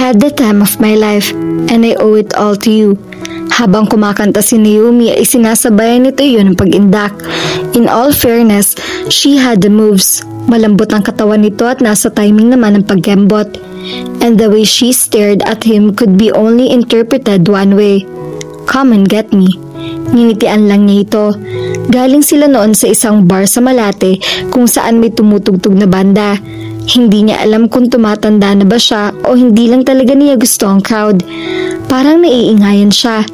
had the time of my life and I owe it all to you. Habang kumakanta si Naomi ay sinasabayan nito yun ng pag-indak. In all fairness, she had the moves. Malambot ang katawan nito at nasa timing naman ang paggembot. And the way she stared at him could be only interpreted one way. Come and get me. Nginitian lang niya ito. Galing sila noon sa isang bar sa Malate kung saan may tumutugtog na banda. Hindi niya alam kung tumatanda na ba siya o hindi lang talaga niya gusto ang crowd. Parang naiingayan siya.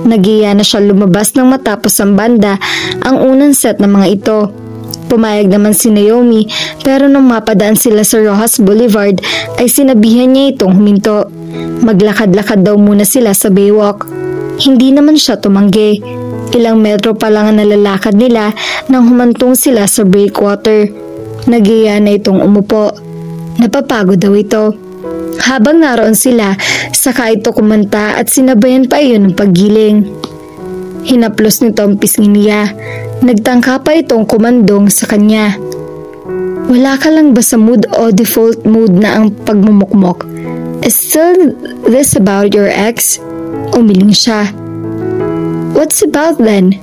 Nagiya na siya lumabas nang matapos ang banda ang unang set ng mga ito. Pumayag naman si Naomi pero nung mapadaan sila sa Rojas Boulevard ay sinabihan niya itong huminto. Maglakad-lakad daw muna sila sa Baywalk. Hindi naman siya tumanggi. Ilang metro pa lang ang nalalakad nila nang humantong sila sa breakwater. Nagiya na itong umupo. Napapagod daw ito. Habang naroon sila, saka ito kumanta at sinabayan pa iyon ng paggiling. Hinaplos nito ang pisngi niya. Nagtangka pa itong kumandong sa kanya. Wala ka lang ba sa mood o default mood na ang pagmumukmok? Is still this about your ex? Umiling siya. What's about then?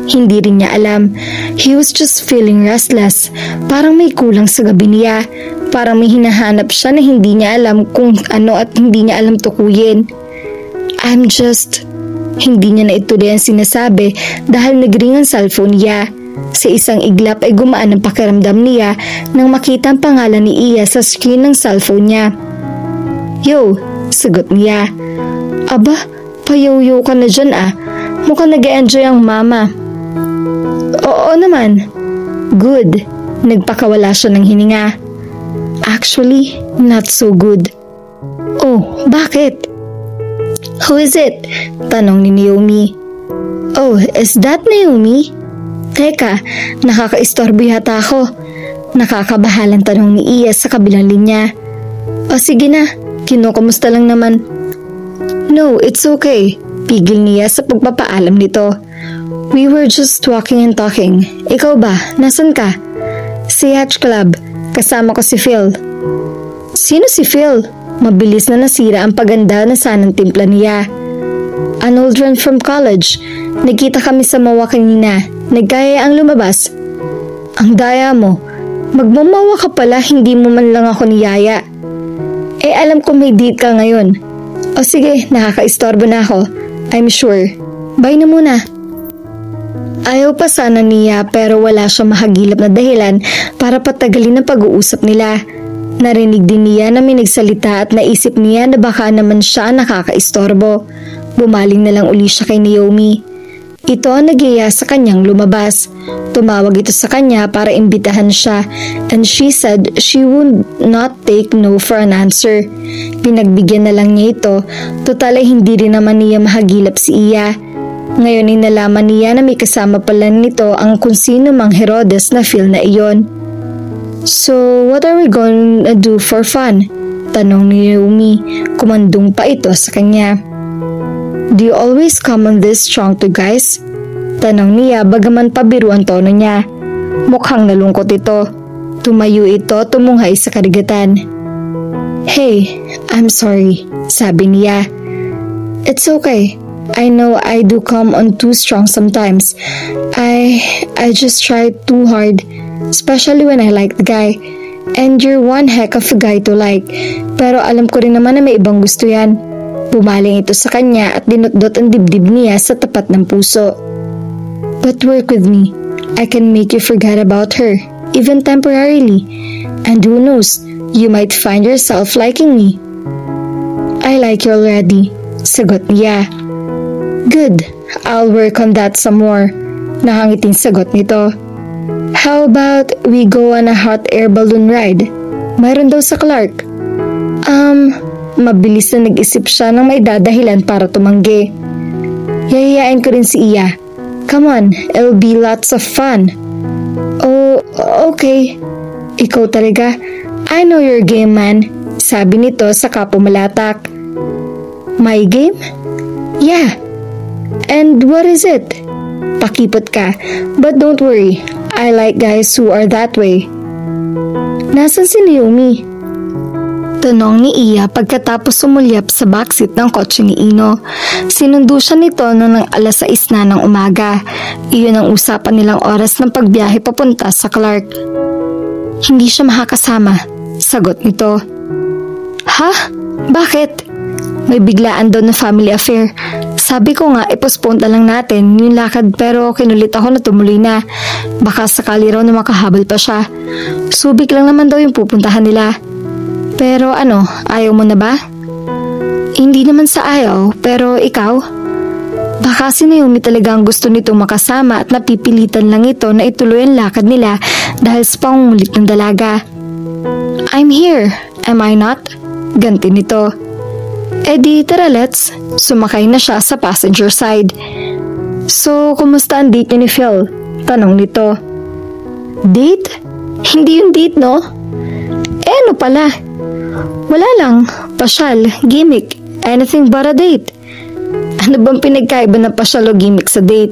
Hindi rin niya alam. He was just feeling restless. Parang may kulang sa gabi niya. Parang may hinahanap siya na hindi niya alam kung ano at hindi niya alam tukuyin. Hindi niya na ituloy ang sinasabi dahil nagring ang cellphone niya. Sa isang iglap ay gumaan ang pakiramdam niya nang makita ang pangalan ni Iya sa screen ng cellphone niya. Yo, sagot niya. Aba, payoyo ka na dyan ah. Mukhang nag-enjoy ang mama. Oo naman. Good. Nagpakawala siya ng hininga. Actually, not so good. Oh, bakit? Who is it? Tanong ni Naomi. Oh, is that Naomi? Teka, nakakaistorbo yata ako. Nakakabahalang tanong ni Iya sa kabilang linya. O sige na, kinukumusta lang naman. No, it's okay. Pigil niya sa pagpapaalam nito. We were just walking and talking. Ikaw ba? Nasaan ka? Sa Yacht Club. Kasama ko si Phil. Sino si Phil? Mabilis na nasira ang paganda na sanang timpla niya. An old friend from college. Nagkita kami sa mawa kanina. Nagkaya ang lumabas. Ang daya mo. Magmamawa ka pala, hindi mo man lang ako niyaya. Eh alam ko may date ka ngayon. O sige, nakakaistorbo na ako. I'm sure. Bye na muna. Ayaw pa sana niya pero wala siyang mahagilap na dahilan para patagalin ang pag-uusap nila. Narinig din niya na may nagsalita at naisip niya na baka naman siya nakakaistorbo. Bumaling na lang uli siya kay Naomi. Ito ang nagyaya sa kanyang lumabas. Tumawag ito sa kanya para imbitahan siya and she said she would not take no for an answer. Pinagbigyan na lang niya ito, total ay hindi rin naman niya mahagilap si Iya. Ngayon ay nalaman niya na may kasama pala nito ang kung sino mang Herodes na Phil na iyon. So, what are we gonna do for fun? Tanong ni Naomi, kumandong pa ito sa kanya. Do you always come on this strong to guys? Tanong niya bagaman pabiro ang tono niya. Mukhang nalungkot ito. Tumayo ito tumunghay sa karigatan. Hey, I'm sorry, sabi niya. It's okay. I know I do come on too strong sometimes. I just try too hard, especially when I like the guy. And you're one heck of a guy to like. Pero alam ko rin naman na may ibang gusto yan. Bumaling ito sa kanya at dinutdot ang dibdib niya sa tapat ng puso. But work with me. I can make you forget about her, even temporarily. And who knows, you might find yourself liking me. I like you already, sagot niya. Good, I'll work on that some more. Nakangiting sagot nito. How about we go on a hot air balloon ride? Mayroon daw sa Clark. Mabilis na nag-isip siya ng may dadahilan para tumanggi. Yayayain ko rin si Iya. Come on, it'll be lots of fun. Oh, okay. Ikaw talaga. I know your game, man. Sabi nito sa kapumalatak. My game? Yeah. And what is it? Pakipot ka. But don't worry. I like guys who are that way. Nasaan si Naomi? Tanong ni Iya pagkatapos sumulyap sa backseat ng kotse ni Ino. Sinundo siya nito noong alas 6 na ng umaga. Iyon ang usapan nilang oras ng pagbiyahe papunta sa Clark. Hindi siya makakasama, sagot nito. Ha? Bakit? May biglaan daw na family affair. Sabi ko nga ipostpone na lang natin yung lakad pero kinulit ako na tumuloy na. Baka sakali raw na makahabol pa siya. Subic lang naman daw yung pupuntahan nila. Pero ano, ayaw mo na ba? Hindi naman sa ayaw, pero ikaw? Baka si Naomi talaga ang gusto nitong makasama at napipilitan lang ito na ituloy ang lakad nila dahil sa pangungulit ng dalaga. I'm here, am I not? Ganti nito. Eh di tara let's. Sumakay na siya sa passenger side. So, kumusta ang date ni Phil? Tanong nito. Date? Hindi yung date, no? Eh ano pala? Wala lang, pasyal, gimmick, anything but a date. Ano bang pinagkaiba ng pasyal o gimmick sa date?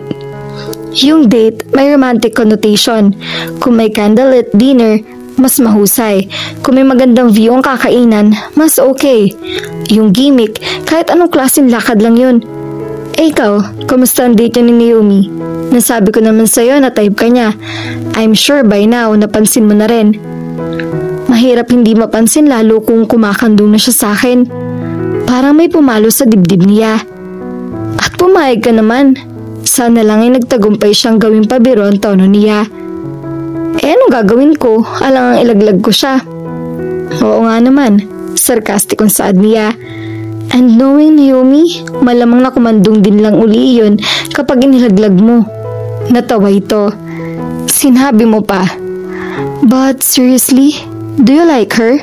Yung date may romantic connotation. Kung may candlelit dinner, mas mahusay. Kung may magandang view ang kakainan, mas okay. Yung gimmick, kahit anong klaseng lakad lang yun. Eh ikaw, kumusta ang date ni Naomi? Nasabi ko naman sa'yo na type ka niya. I'm sure by now napansin mo na rin. Mahirap hindi mapansin lalo kung kumakandong na siya sa akin. Parang may pumalo sa dibdib niya. At pumayag ka naman. Sana lang ay nagtagumpay siyang gawing pabiro ang tono niya. Eh anong gagawin ko? Alang ang ilaglag ko siya. Oo nga naman. Sarkastikong saad niya. And knowing Naomi, malamang na kumandong din lang uli yun kapag inilaglag mo. Natawa ito. Sinabi mo pa. But seriously? Do you like her?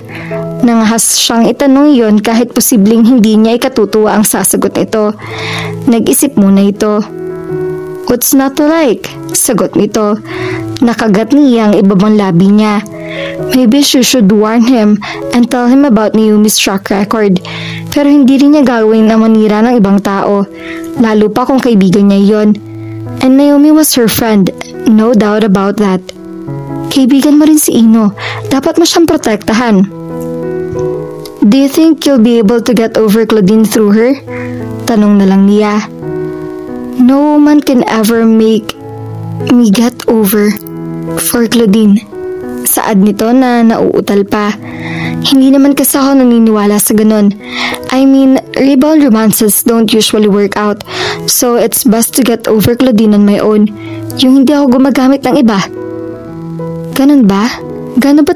Nangahas siyang itanong yon kahit posibleng hindi niya ikatutuwa ang sasagot nito. Nag-isip muna ito. What's not to like? Sagot nito. Nakagat niya ang ibabang labi niya. Maybe she should warn him and tell him about Naomi's track record. Pero hindi rin niya gagawin na manira ng ibang tao. Lalo pa kung kaibigan niya yon. And Naomi was her friend. No doubt about that. Kaibigan mo rin si Ino. Dapat mo siyang protektahan. Do you think you'll be able to get over Claudine through her? Tanong na lang niya. No woman can ever make me get over for Claudine. Saad nito na nauutal pa. Hindi naman kasi ako naniniwala sa ganun. I mean, rebound romances don't usually work out. So it's best to get over Claudine on my own. Yung hindi ako gumagamit ng iba. Ganun ba? Gano'n ba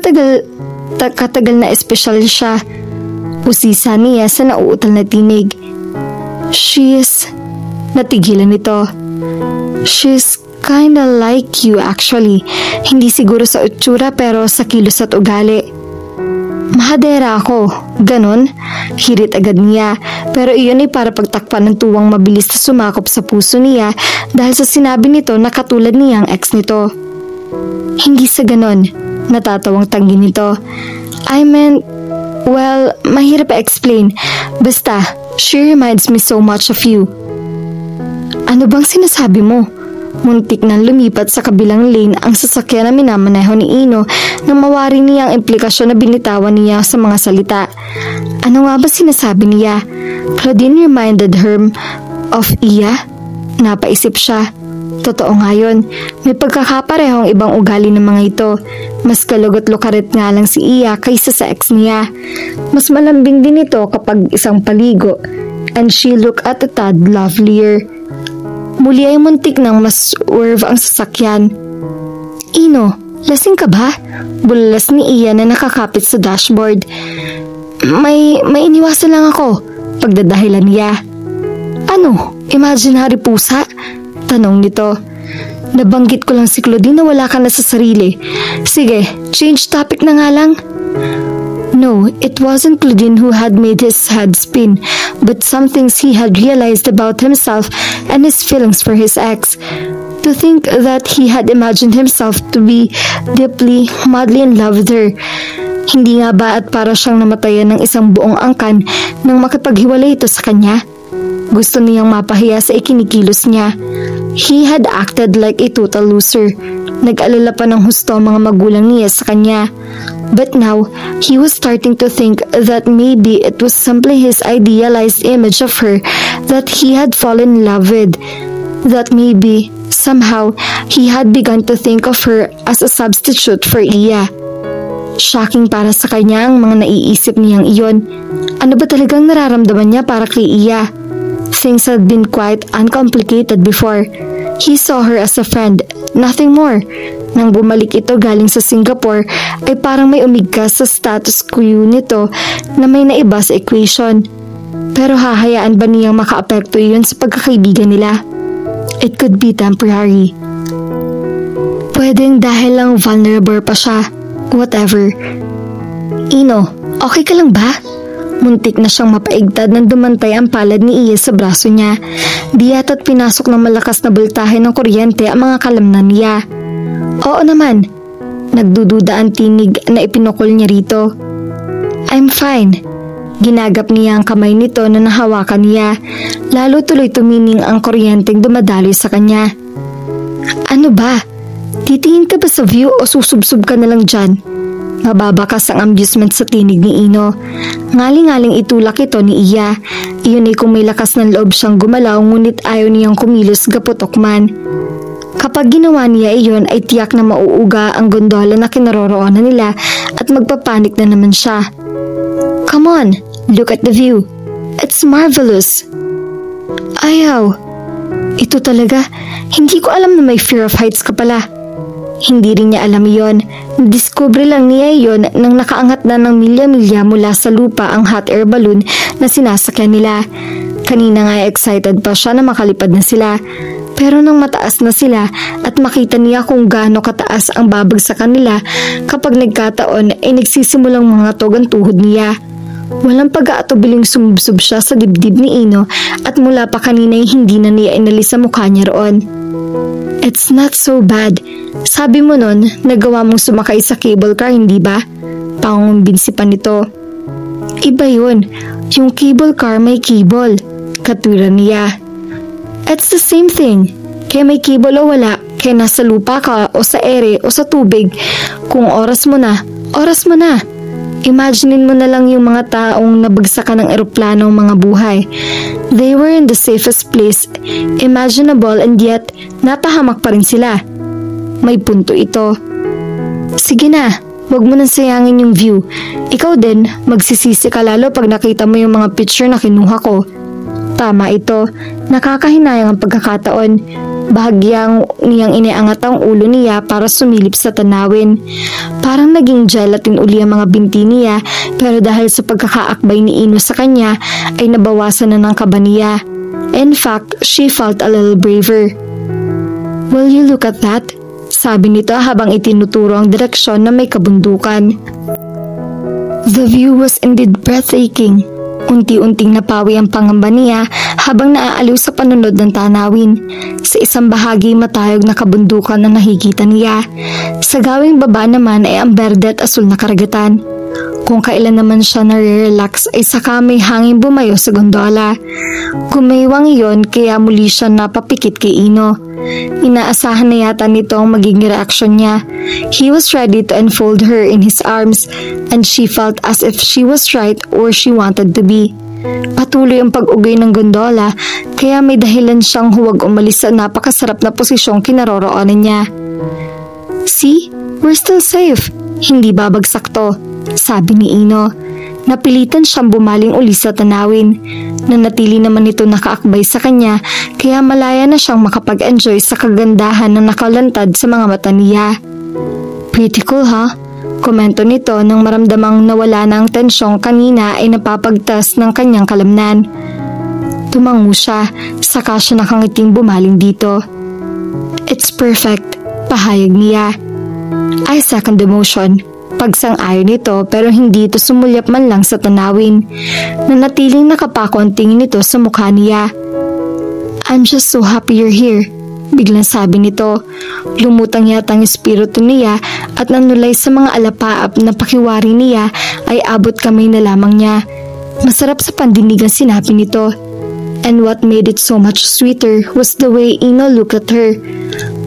katagal na espesyal siya? Usisa niya sa nauutal na tinig. Natigilan ito. She's kinda like you actually. Hindi siguro sa utsura pero sa kilos at ugali. Mahadera ako. Ganon? Hirit agad niya. Pero iyon ay para pagtakpan ng tuwang mabilis na sumakop sa puso niya dahil sa sinabi nito na katulad niya ang ex nito. Hindi sa ganon. Natatawang tanggi nito. I meant, well, mahirap i-explain. Basta, she reminds me so much of you. Ano bang sinasabi mo? Muntik nang lumipat sa kabilang lane ang sasakyan na minamaneho ni Ino nang mawari niya ang implikasyon na binitawan niya sa mga salita. Ano nga ba sinasabi niya? Claudine reminded her of Iya? Napaisip siya. Totoo nga yun. May pagkakaparehong ibang ugali ng mga ito. Mas kalugot-lukarit nga lang si Iya kaysa sa ex niya. Mas malambing din ito kapag isang paligo. And she looked at a tad lovelier. Muli ay muntik nang mas swerve ang sasakyan. Ino, lasing ka ba? Bulalas ni Iya na nakakapit sa dashboard. May iniwasan lang ako. Pagdadahilan niya. Ano? Imaginary pusa? Tanong nito. Nabanggit ko lang si Claudine na wala ka na sa sarili. Sige, change topic na nga lang. No, it wasn't Claudine who had made his head spin, but some things he had realized about himself and his feelings for his ex. To think that he had imagined himself to be deeply, madly in love with her. Hindi nga ba at para siyang namatayan ng isang buong angkan nang makipaghiwalay ito sa kanya? Gusto niyang mapahiya sa ikinikilos niya. He had acted like a total loser. Nag-alala pa ng husto ang mga magulang niya sa kanya. But now, he was starting to think that maybe it was simply his idealized image of her that he had fallen in love with. That maybe, somehow, he had begun to think of her as a substitute for Iya. Shocking para sa kanya ang mga naiisip niyang iyon. Ano ba talagang nararamdaman niya para kay Iya? Things had been quite uncomplicated before. He saw her as a friend, nothing more. Nang bumalik ito galing sa Singapore, ay parang may umigkas sa status quo nito na may naiba sa equation. Pero hahayaan ba niyang makaapekto iyon sa pagkakaibigan nila? It could be temporary. Pwedeng dahil lang vulnerable pa siya. Whatever. Ino, okay ka lang ba? Muntik na siyang mapaigtad nang dumantay ang palad ni Iya sa braso niya. Di yata't pinasok ng malakas na bultahe ng kuryente ang mga kalamnan niya. Oo naman. Nagdududa ang tinig na ipinukol niya rito. I'm fine. Ginagap niya ang kamay nito na nahawakan niya. Lalo tuloy tumining ang kuryenteng dumadaloy sa kanya. Ano ba? Titingin ka ba sa view o susubsub ka na lang dyan? Mababakas ang amusement sa tinig ni Ino. Ngaling-ngaling itulak ito ni Iya. Iyon ay kung may lakas ng loob siyang gumalaw ngunit ayaw niyang kumilos gaputok man. Kapag ginawa niya iyon ay tiyak na mauuga ang gondola na kinaroroonan nila at magpapanik na naman siya. Come on, look at the view. It's marvelous. Ayaw. Ito talaga, hindi ko alam na may fear of heights ka pala. Hindi rin niya alam iyon. Nadiskubre lang niya iyon nang nakaangat na ng milya-milya mula sa lupa ang hot air balloon na sinasakyan nila. Kanina nga excited pa siya na makalipad na sila. Pero nang mataas na sila at makita niya kung gaano kataas ang babagsakan nila kapag nagkataon ay nagsisimulang mga togang tuhod niya. Walang pag-aatubiling sumubsob siya sa dibdib ni Ino at mula pa kanina ay hindi na niya inalis sa mukha niya roon. It's not so bad. Sabi mo nun, nagawa mong sumakay sa cable car, hindi ba? Pangungumbinsi pa nito. Iba yun. Yung cable car may cable. Katwira niya. It's the same thing. Kaya may cable o wala, kaya nasa lupa ka o sa ere o sa tubig. Kung oras mo na, oras mo na. Imaginein mo na lang yung mga taong nabagsakan ng eroplano ng mga buhay. They were in the safest place imaginable and yet napahamak pa rin sila. May punto ito. Sige na, wag mo nang sayangin yung view. Ikaw din, magsisisi ka lalo pag nakita mo yung mga picture na kinuha ko. Tama ito, nakakahinayang ang pagkakataon. Bahagyang niyang iniangat ang ulo niya para sumilip sa tanawin. Parang naging gelatin uli ang mga binti niya pero dahil sa pagkakaakbay ni Ino sa kanya ay nabawasan na ng kaba niya. In fact, she felt a little braver. Will you look at that? Sabi nito habang itinuturo ang direksyon na may kabundukan. The view was indeed breathtaking. Unti-unting napawi ang pangamba niya habang naaaliw sa panunod ng tanawin. Sa isang bahagi matayog na kabundukan na nakikita niya. Sa gawing baba naman ay ang berde at asul na karagatan. Kung kailan naman siya nare-relax ay saka may hangin bumayo sa gondola. Gumaywang iyon kaya muli siya napapikit kay Ino. Inaasahan na yata nito ang magiging reaksyon niya. He was ready to enfold her in his arms and she felt as if she was right where she wanted to be. Patuloy ang pag-ugay ng gondola kaya may dahilan siyang huwag umalis sa napakasarap na posisyong kinaroroonan niya. See, we're still safe. Hindi babagsak to, sabi ni Ino. Napilitan siyang bumaling uli sa tanawin. Nanatili naman ito nakaakbay sa kanya kaya malaya na siyang makapag-enjoy sa kagandahan na nakalantad sa mga mata niya. Pretty cool, huh? Komento nito nang maramdamang nawala na ang tensyong kanina ay napapagtas ng kanyang kalamnan. Tumango siya, saka siya nakangiting bumaling dito. It's perfect, pahayag niya. I second the motion. Pagsang-ayon nito pero hindi ito sumulyap man lang sa tanawin. Nanatiling nakapako ang tingin nito sa mukha niya. I'm just so happy you're here, biglang sabi nito. Lumutang yata ang espiritu niya at nanulay sa mga alapaap na pakiwari niya ay abot kamay na lamang niya. Masarap sa pandinig ang sinabi nito. And what made it so much sweeter was the way Ino looked at her.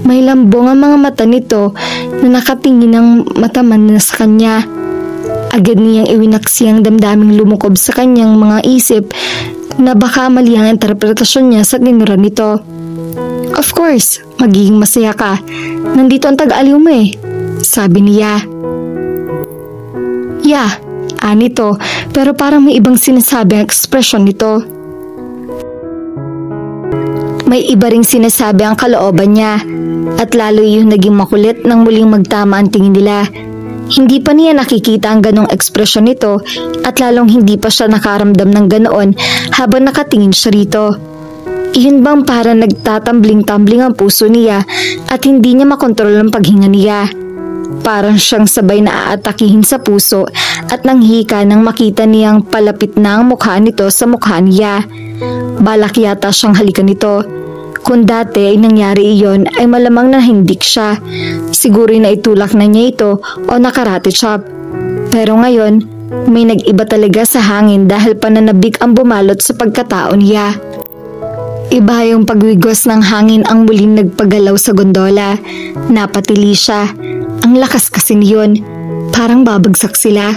May lambong ang mga mata nito na nakatingin ng mataman na sa kanya. Agad niyang iwinaksi ang damdaming lumukob sa kanyang mga isip na baka mali ang interpretasyon niya sa tinura nito. Of course, magiging masaya ka. Nandito ang tag-aliw mo eh, sabi niya. Yeah, anito, pero parang may ibang sinasabi ang ekspresyon nito. May iba ring sinasabi ang kalooban niya at lalo yung naging makulit nang muling magtama ang tingin nila. Hindi pa niya nakikita ang ganong ekspresyon nito at lalong hindi pa siya nakaramdam ng ganoon habang nakatingin siya rito. Iyon bang parang nagtatambling-tambling ang puso niya at hindi niya makontrol ang paghinga niya. Parang siyang sabay na aatakihin sa puso at nanghika nang makita niyang palapit na ang mukha nito sa mukha niya. Balak yata siyang halikan nito. Kung dati ay nangyari iyon ay malamang nahindik siya. Siguro na itulak na niya ito o nakarate chop. Pero ngayon, may nag-iba talaga sa hangin dahil pananabik ang bumalot sa pagkatao niya. Iba yung pagwigos ng hangin ang muling nagpagalaw sa gondola. Napatili siya. Ang lakas kasi niyon. Parang babagsak sila.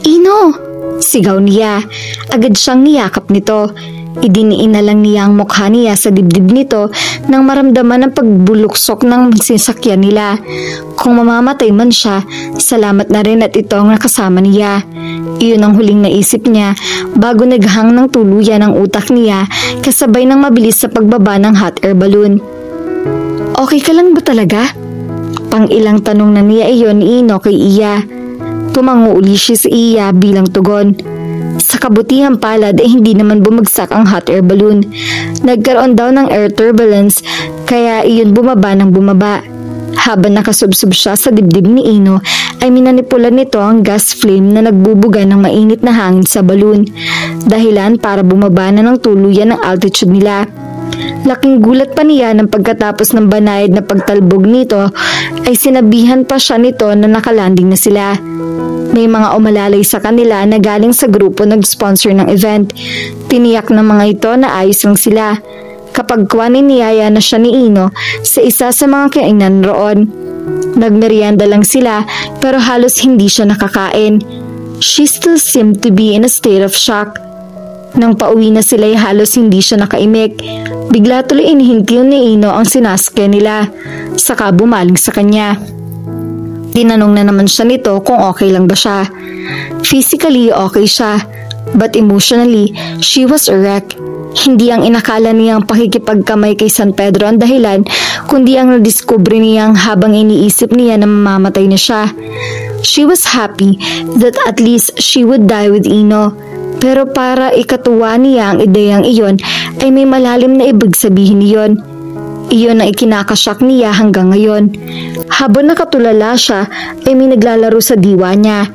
Ino! Sigaw niya. Agad siyang niyakap nito. Idiniin na lang niya ang mukha niya sa dibdib nito nang maramdaman ang pagbuluksok ng sasakyan nila. Kung mamamatay man siya, salamat na rin at ito ang nakasama niya. Iyon ang huling naisip niya bago naghang ng tuluyan ang utak niya kasabay ng mabilis sa pagbaba ng hot air balloon. Okay ka lang ba talaga? Pang ilang tanong na niya iyon ni Ino kay Iya. Tumango uli siya sa Iya bilang tugon. Sa kabutihang palad ay hindi naman bumagsak ang hot air balloon. Nagkaroon daw ng air turbulence kaya iyon bumaba ng bumaba. Habang nakasubsob siya sa dibdib ni Ino ay minanipula nito ang gas flame na nagbubuga ng mainit na hangin sa balloon. Dahilan para bumaba na ng tuluyan ang altitude nila. Laking gulat pa niya nang pagkatapos ng banayad na pagtalbog nito ay sinabihan pa siya nito na nakalanding na sila. May mga umalalay sa kanila na galing sa grupo nag-sponsor ng event. Tiniyak ng mga ito na ayos lang sila. Kapag kuwanin niyaya na siya ni Ino sa isa sa mga kainan roon. Nagmerienda lang sila pero halos hindi siya nakakain. She still seemed to be in a state of shock. Nang pauwi na sila ay halos hindi siya nakaimik. Bigla tuloy inihintil ni Ino ang sinasakyan nila. Saka bumaling sa kanya. Tinanong na naman siya nito kung okay lang ba siya. Physically okay siya, but emotionally, she was a wreck. Hindi ang inakala niyang pakikipagkamay kay San Pedro ang dahilan, kundi ang nadiskubre niyang habang iniisip niya na mamamatay na siya. She was happy that at least she would die with Ino. Pero para ikatuwa niya ang ideyang iyon ay may malalim na ibig sabihin niyon. Iyon ang ikinakasyak niya hanggang ngayon. Habang nakatulala siya ay may naglalaro sa diwa niya.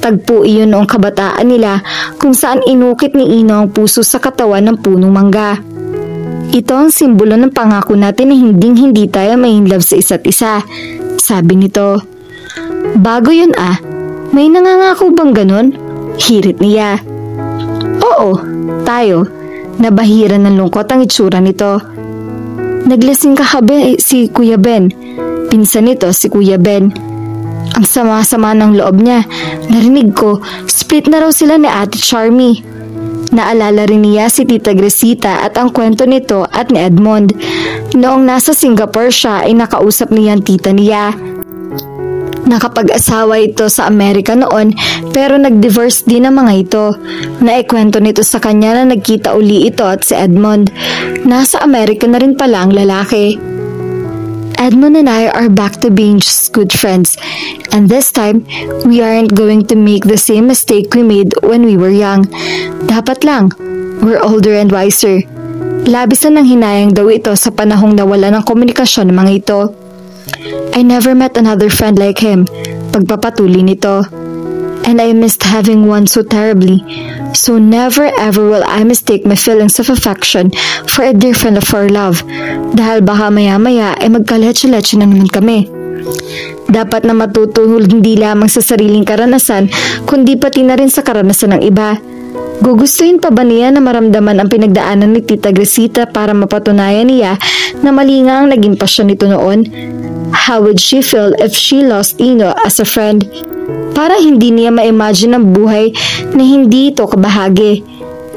Tagpo iyon noong kabataan nila kung saan inukit ni Ino ang puso sa katawan ng punong mangga. Ito ang simbolo ng pangako natin na hindi tayo ma-inlove sa isa't isa, sabi nito. Bago yun may nangangako bang ganun? Hirit niya. Oo, tayo. Nabahira ng lungkot ang itsura nito. Naglasing kahabi si Kuya Ben. Pinsan nito si Kuya Ben. Ang sama-sama ng loob niya. Narinig ko, split na raw sila ni Ate Charmy. Naalala rin niya si Tita Gresita at ang kwento nito at ni Edmond. Noong nasa Singapore siya ay nakausap niya ang tita niya. Nakapag-asawa ito sa Amerika noon pero nag-divorce din ang mga ito. Naikwento nito sa kanya na nagkita uli ito at si Edmond. Nasa Amerika na rin pala ang lalaki. Edmond and I are back to being just good friends. And this time, we aren't going to make the same mistake we made when we were young. Dapat lang, we're older and wiser. Labis na nang hinayang daw ito sa panahong nawala ng komunikasyon ng mga ito. I never met another friend like him, pagpapatuloy nito. And I missed having one so terribly. So never ever will I mistake my feelings of affection for a dear friend of our love. Dahil baka maya-maya ay magkaletse-letse na naman kami. Dapat na matutuhol hindi lamang sa sariling karanasan, kundi pati na rin sa karanasan ng iba. Gugustuhin pa ba niya na maramdaman ang pinagdaanan ni Tita Grisita para mapatunayan niya na mali nga ang naging pasyon nito noon? How would she feel if she lost Ino as a friend? Para hindi niya ma-imagine ang buhay na hindi ito kabahagi.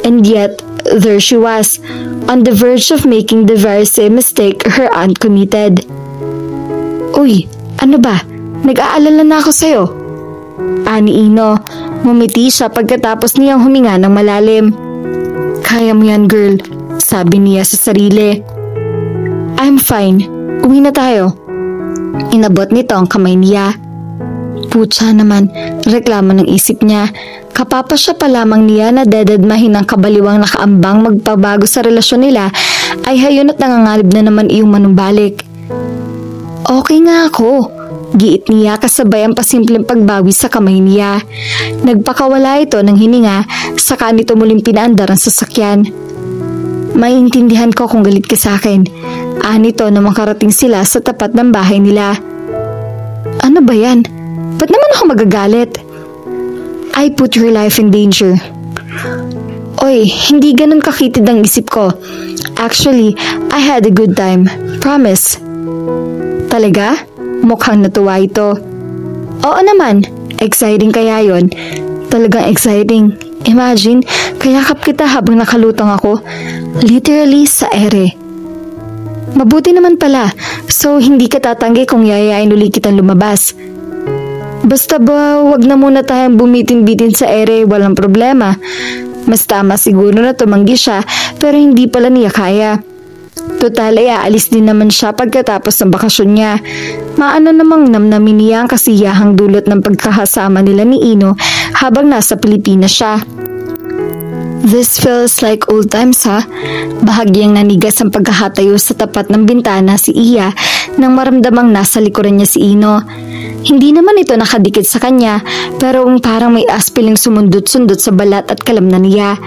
And yet, there she was, on the verge of making the very same mistake her aunt committed. Uy, ano ba? Nag-aalala na ako sa'yo. Ani Ino, ngumiti siya pagkatapos niyang huminga ng malalim. Kaya mo yan, girl, sabi niya sa sarili. I'm fine, uwi na tayo. Inabot nito ang kamay niya. Putsa naman, reklamo ng isip niya. Kapapa siya pa lamang niya na dededmahin ng kabaliwang nakaambang magpabago sa relasyon nila, ay hayon at nangangalib na naman iyong manumbalik. Okay nga ako, giit niya kasabay ang pasimpleng pagbawi sa kamay niya. Nagpakawala ito ng hininga, saka nito muling pinaandar ang sasakyan. Maiintindihan ko kung galit ka sa akin. Anito na makarating sila sa tapat ng bahay nila. Ano ba yan? Ba't naman ako magagalit? I put your life in danger. Oy, hindi ganun kakitid ang isip ko. Actually, I had a good time. Promise. Talaga? Mukhang natuwa ito. Oo naman. Exciting kaya yon. Talagang exciting. Imagine, kayakap kita habang nakalutang ako. Literally sa ere. Mabuti naman pala. So, hindi ka tatanggi kung yayain uli kitang lumabas. Basta ba, wag na muna tayong bumitin-bitin sa ere, walang problema. Mas tama siguro na tumanggi siya, pero hindi pala niya kaya. Total ay aalis din naman siya pagkatapos ng bakasyon niya. Maano namang namnamin niya ang kasiyahang dulot ng pagkakasama nila ni Ino habang nasa Pilipinas siya. This feels like old times ha? Bahagyang nanigas ang pagkakatayo sa tapat ng bintana si Iya nang maramdamang nasa likuran niya si Ino. Hindi naman ito nakadikit sa kanya, pero parang may aspiling sumundot-sundot sa balat at kalamnan niya.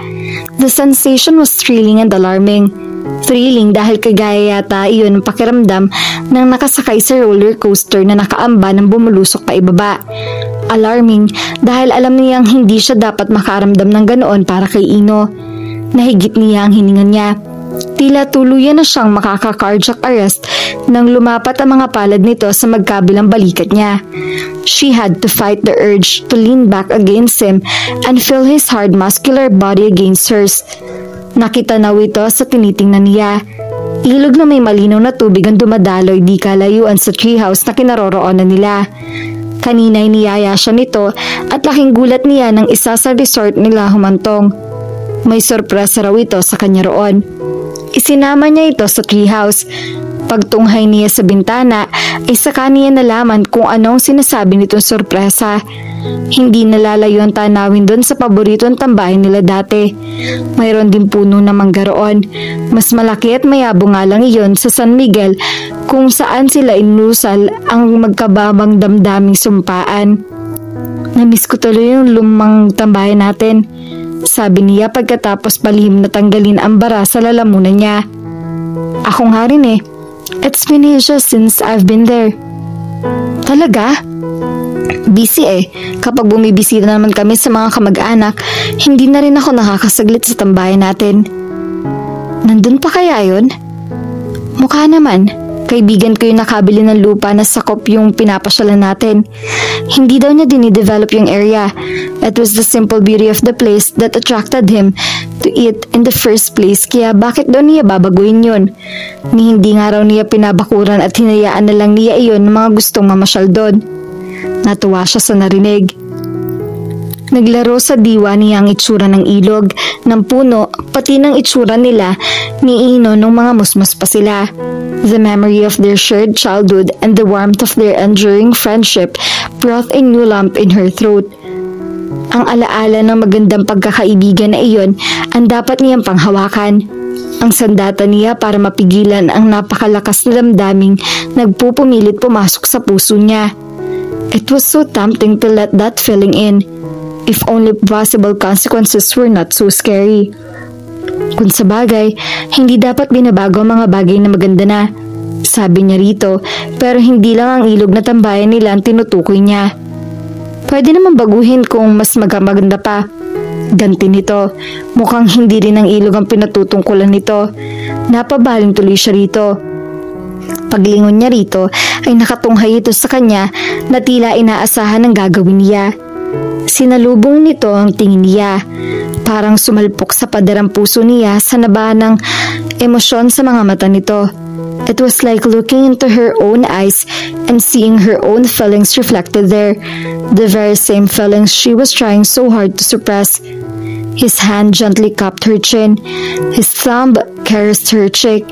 The sensation was thrilling and alarming. Thrilling dahil kagaya yata iyon ang pakiramdam ng nakasakay sa roller coaster na nakaamba ng bumulusok pa ibaba. Alarming dahil alam niyang hindi siya dapat makaramdam ng ganoon para kay Ino. Nahigit niya ang hininga niya. Tila tuluyan na siyang makaka-cardiac arrest nang lumapat ang mga palad nito sa magkabilang balikat niya. She had to fight the urge to lean back against him and feel his hard muscular body against hers. Nakitanaw ito sa tinitingnan niya. Ilog na may malinaw na tubig ang dumadaloy di kalayuan sa treehouse na kinaroroonan nila. Kanina'y niyaya siya nito at laking gulat niya nang isa sa resort nila humantong. May sorpresa raw ito sa kanya roon. Isinama niya ito sa treehouse. Pagtunghay niya sa bintana ay saka niya nalaman kung anong sinasabi nitong sorpresa. Hindi nalalayo ang tanawin doon sa paboritong tambahin nila dati. Mayroon din puno na mangga roon. Mas malaki at mayabong nga lang iyon sa San Miguel kung saan sila inusal ang magkababang damdaming sumpaan. Namiss ko tuloy yung lumang tambahin natin, sabi niya pagkatapos palihim na tanggalin ang bara sa lalamunan niya. Ako nga rin eh. It's been ages since I've been there. Talaga? Busy eh. Kapag bumibisita naman kami sa mga kamag-anak, hindi na rin ako nakakasaglit sa tambayan natin. Nandun pa kaya yun? Mukha naman. Kaibigan ko yung nakabili ng lupa na sakop yung pinapasyalan natin. Hindi daw niya dinidevelop yung area. It was the simple beauty of the place that attracted him to it in the first place, kaya bakit daw niya babaguhin yun? Ni hindi nga raw niya pinabakuran at hinayaan na lang niya iyon ng mga gustong mamasyal doon. Natuwa siya sa narinig. Naglaro sa diwa niya ang itsura ng ilog, ng puno, pati ng itsura nila ni Ino nung mga musmus pa sila. The memory of their shared childhood and the warmth of their enduring friendship brought a new lump in her throat. Ang alaala ng magandang pagkakaibigan na iyon ang dapat niyang panghawakan. Ang sandata niya para mapigilan ang napakalakas na damdaming nagpupumilit pumasok sa puso niya. It was so tempting to let that feeling in, if only possible consequences were not so scary. Kung sa bagay, hindi dapat binabago ang mga bagay na maganda na, sabi niya rito, pero hindi lang ang ilog na tambayan nila ang tinutukoy niya. Pwede naman baguhin kung mas maganda pa. Ganti nito, mukhang hindi rin ang ilog ang pinatutungkulan nito. Napabaling tuloy siya rito. Paglingon niya rito ay nakatunghay ito sa kanya na tila inaasahan ng gagawin niya. Sinalubong nito ang tingin niya. Parang sumalpok sa paderang puso niya sa naba ng emosyon sa mga mata nito. It was like looking into her own eyes and seeing her own feelings reflected there. The very same feelings she was trying so hard to suppress. His hand gently cupped her chin. His thumb caressed her cheek.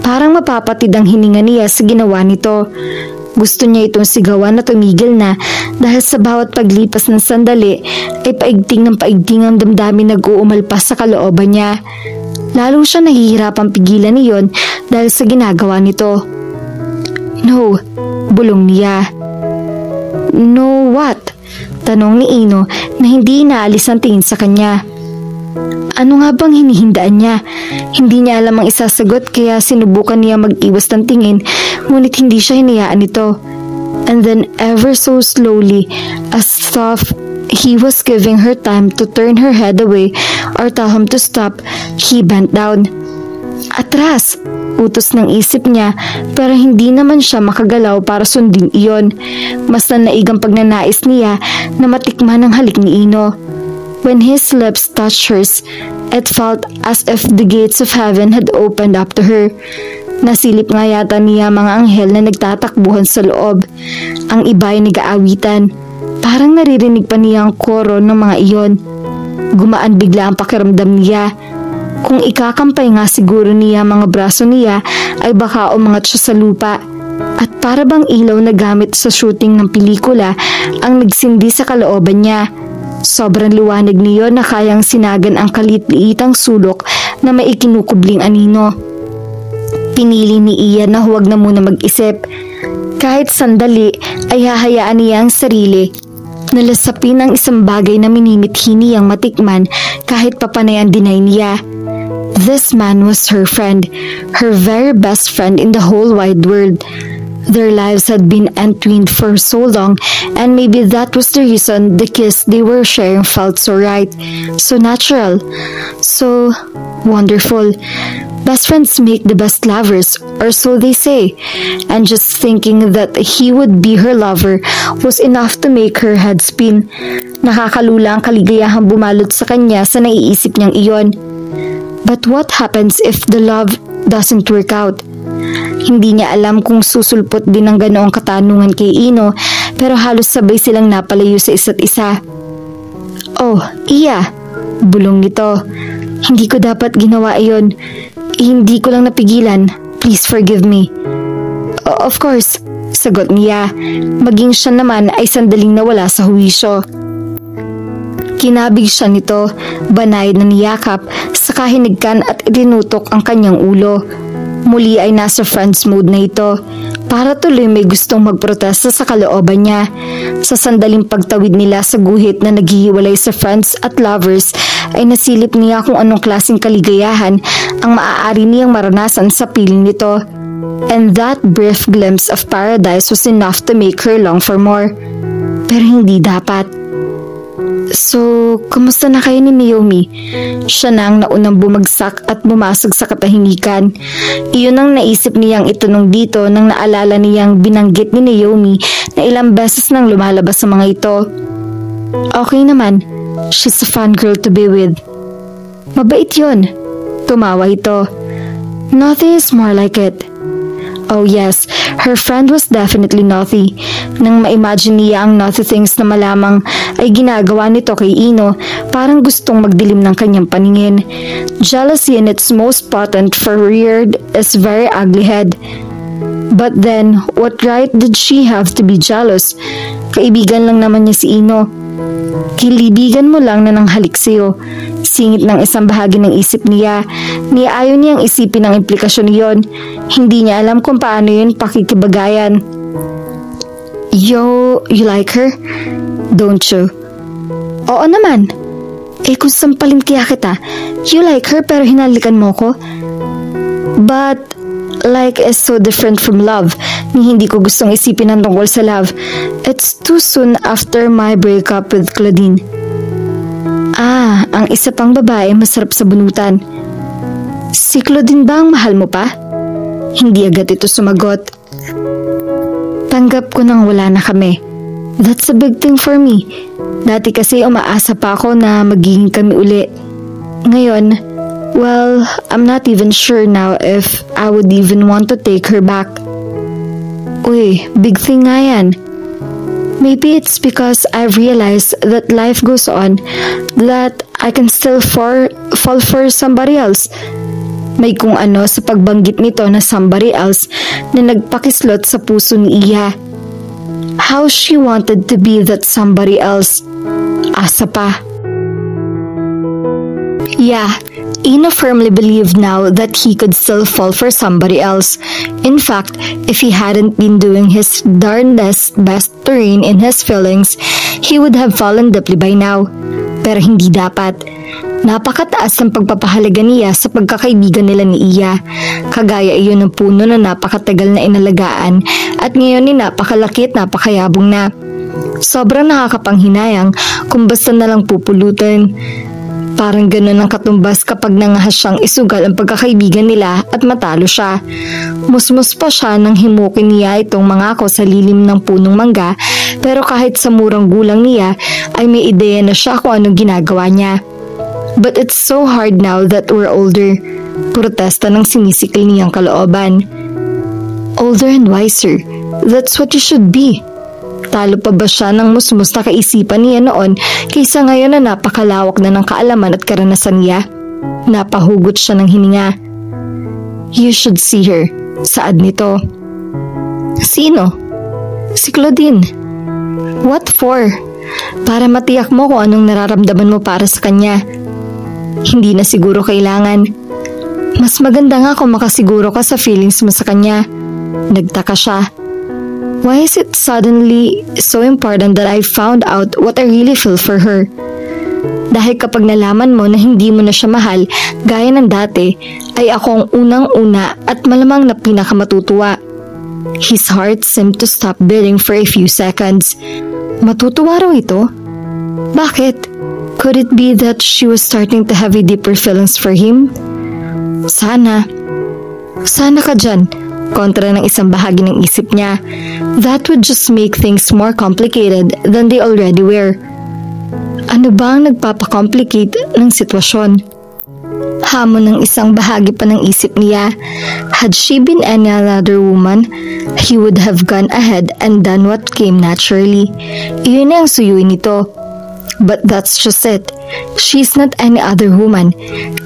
Parang mapapatid ang hininga niya sa ginawa nito. Gusto niya itong sigawan na tumigil na dahil sa bawat paglipas ng sandali ay paigting ng paigting ang damdamin nag-uumalpas sa kalooban niya. Lalo siya nahihirapang pigilan niyon dahil sa ginagawa nito. No, bulong niya. No what? Tanong ni Ino na hindi inaalis ang tingin sa kanya. Ano nga bang hinihindaan niya? Hindi niya alam ang isasagot kaya sinubukan niya mag-iwas ng tingin ngunit hindi siya hinayaan nito. And then ever so slowly, as though he was giving her time to turn her head away or tell him to stop, he bent down. Atras! Utos ng isip niya pero hindi naman siya makagalaw para sundin iyon. Mas nanaig ang pagnanais niya na matikman ang halik ni Ino. When his lips touched hers, it felt as if the gates of heaven had opened up to her. Nasilip nga yata niya mga anghel na nagtatakbuhan sa loob. Ang iba ay nag-aawitan. Parang naririnig pa niya ang koro ng mga iyon. Gumaan bigla ang pakiramdam niya. Kung ikakampay nga siguro niya mga braso niya ay baka umangat siya sa lupa. At para bang ilaw na gamit sa shooting ng pelikula ang nagsindi sa kalooban niya. Sobrang liwanag niyon na kayang sinagan ang kalit-liitang sulok na may ikinukubling anino. Pinili ni Ian na huwag na muna mag-isip. Kahit sandali ay hahayaan niya ang sarili. Nalasapin ang isang bagay na minimithi niyang matikman kahit papanay ang deny niya. This man was her friend, her very best friend in the whole wide world. Their lives had been entwined for so long and maybe that was the reason the kiss they were sharing felt so right, so natural, so wonderful. Best friends make the best lovers, or so they say, and just thinking that he would be her lover was enough to make her head spin. Nakakalula ang kaligayahang bumalot sa kanya sa naiisip niyang iyon. But what happens if the love doesn't work out? Hindi niya alam kung susulpot din ng ganoong katanungan kay Ino pero halos sabay silang napalayo sa isa't isa. Oh, Iya! Bulong nito. Hindi ko dapat ginawa iyon. Hindi ko lang napigilan. Please forgive me. Of course, sagot niya. Maging siya naman ay sandaling nawala sa huwisyo. Kinabig siya nito, banayad na niyakap, saka hinigkan at itinutok ang kanyang ulo. Muli ay nasa friends mode na ito. Para tuloy may gustong magprotesta sa kalooban niya. Sa sandaling pagtawid nila sa guhit na naghihiwalay sa friends at lovers ay nasilip niya kung anong klaseng kaligayahan ang maaari niyang maranasan sa piling nito. And that brief glimpse of paradise was enough to make her long for more. Pero hindi dapat. So, kumusta na kayo ni Naomi? Siya na ang naunang bumagsak at bumasag sa katahingikan. Iyon ang naisip niyang itanong dito nang naalala niyang binanggit ni Naomi na ilang beses nang lumalabas sa mga ito. Okay naman, she's a fun girl to be with. Mabait yun. Tumawa ito. Nothing is more like it. Oh yes, her friend was definitely naughty. Nang ma-imagine niya ang naughty things na malamang ay ginagawa nito kay Ino, parang gustong magdilim ng kanyang paningin. Jealousy in its most potent for reared its very ugly head. But then, what right did she have to be jealous? Kaibigan lang naman niya si Ino. Kilibigan mo lang na nanghalik sa'yo. Singit ng isang bahagi ng isip niya. Ayaw niyang isipin ang implikasyon niyon. Hindi niya alam kung paano yun pakikibagayan. You like her? Don't you? Oo naman. Kung sampalin kaya kita, you like her pero hinalikan mo ko? But like is so different from love. Hindi ko gustong isipin ang tungkol sa love. It's too soon after my breakup with Claudine. ang isa pang babae masarap sa bunutan. Si Claudine ba ang mahal mo pa? Hindi agad ito sumagot. Tanggap ko nang wala na kami. That's a big thing for me. Dati kasi umaasa pa ako na magiging kami uli. Ngayon, well, I'm not even sure now if I would even want to take her back. Uy, big thing nga yan. Maybe it's because I've realized that life goes on, that I can still fall for somebody else. May kung ano sa pagbanggit nito na somebody else na nagpakislot sa puso ni Iya. How she wanted to be that somebody else. Asa pa. Yeah, Ina firmly believed now that he could still fall for somebody else. In fact, if he hadn't been doing his darndest best to rein in his feelings, he would have fallen deeply by now. Pero hindi dapat. Napakataas ng pagpapahalaga niya sa pagkakaibigan nila ni Iya. Kagaya iyon ng puno na napakatagal na inalagaan at ngayon ni napakalaki at napakayabong na. Sobrang nakakapanghinayang kung basta na lang pupulutin. Parang ganun ang katumbas kapag nangahas siyang isugal ang pagkakaibigan nila at matalo siya. Musmus pa siya nang himukin niya itong mangako sa lilim ng punong mangga, pero kahit sa murang gulang niya ay may ideya na siya kung anong ginagawa niya. But it's so hard now that we're older. Protesta ng sinisikil niyang kalooban. Older and wiser. That's what you should be. Talo pa ba siya ng musmus na kaisipan niya noon kaysa ngayon na napakalawak na ng kaalaman at karanasan niya? Napahugot siya ng hininga. You should see her. Saad nito. Sino? Si Claudine. What for? Para matiyak mo kung anong nararamdaman mo para sa kanya. Hindi na siguro kailangan. Mas maganda nga kung makasiguro ka sa feelings mo sa kanya. Nagtaka siya. Why is it suddenly so important that I found out what I really feel for her? Dahil kapag nalaman mo na hindi mo na siya mahal, gaya ng dati, ay ako ang unang-una at malamang na pinakamatutuwa. His heart seemed to stop beating for a few seconds. Matutuwa raw ito? Bakit? Could it be that she was starting to have a deeper feelings for him? Sana. Sana ka dyan. Kontra ng isang bahagi ng isip niya. That would just make things more complicated than they already were. Ano ba ang nagpapakomplicate ng sitwasyon? Hamon ng isang bahagi pa ng isip niya. Had she been any other woman, he would have gone ahead and done what came naturally. Iyon na ang suyuin nito. But that's just it. She's not any other woman.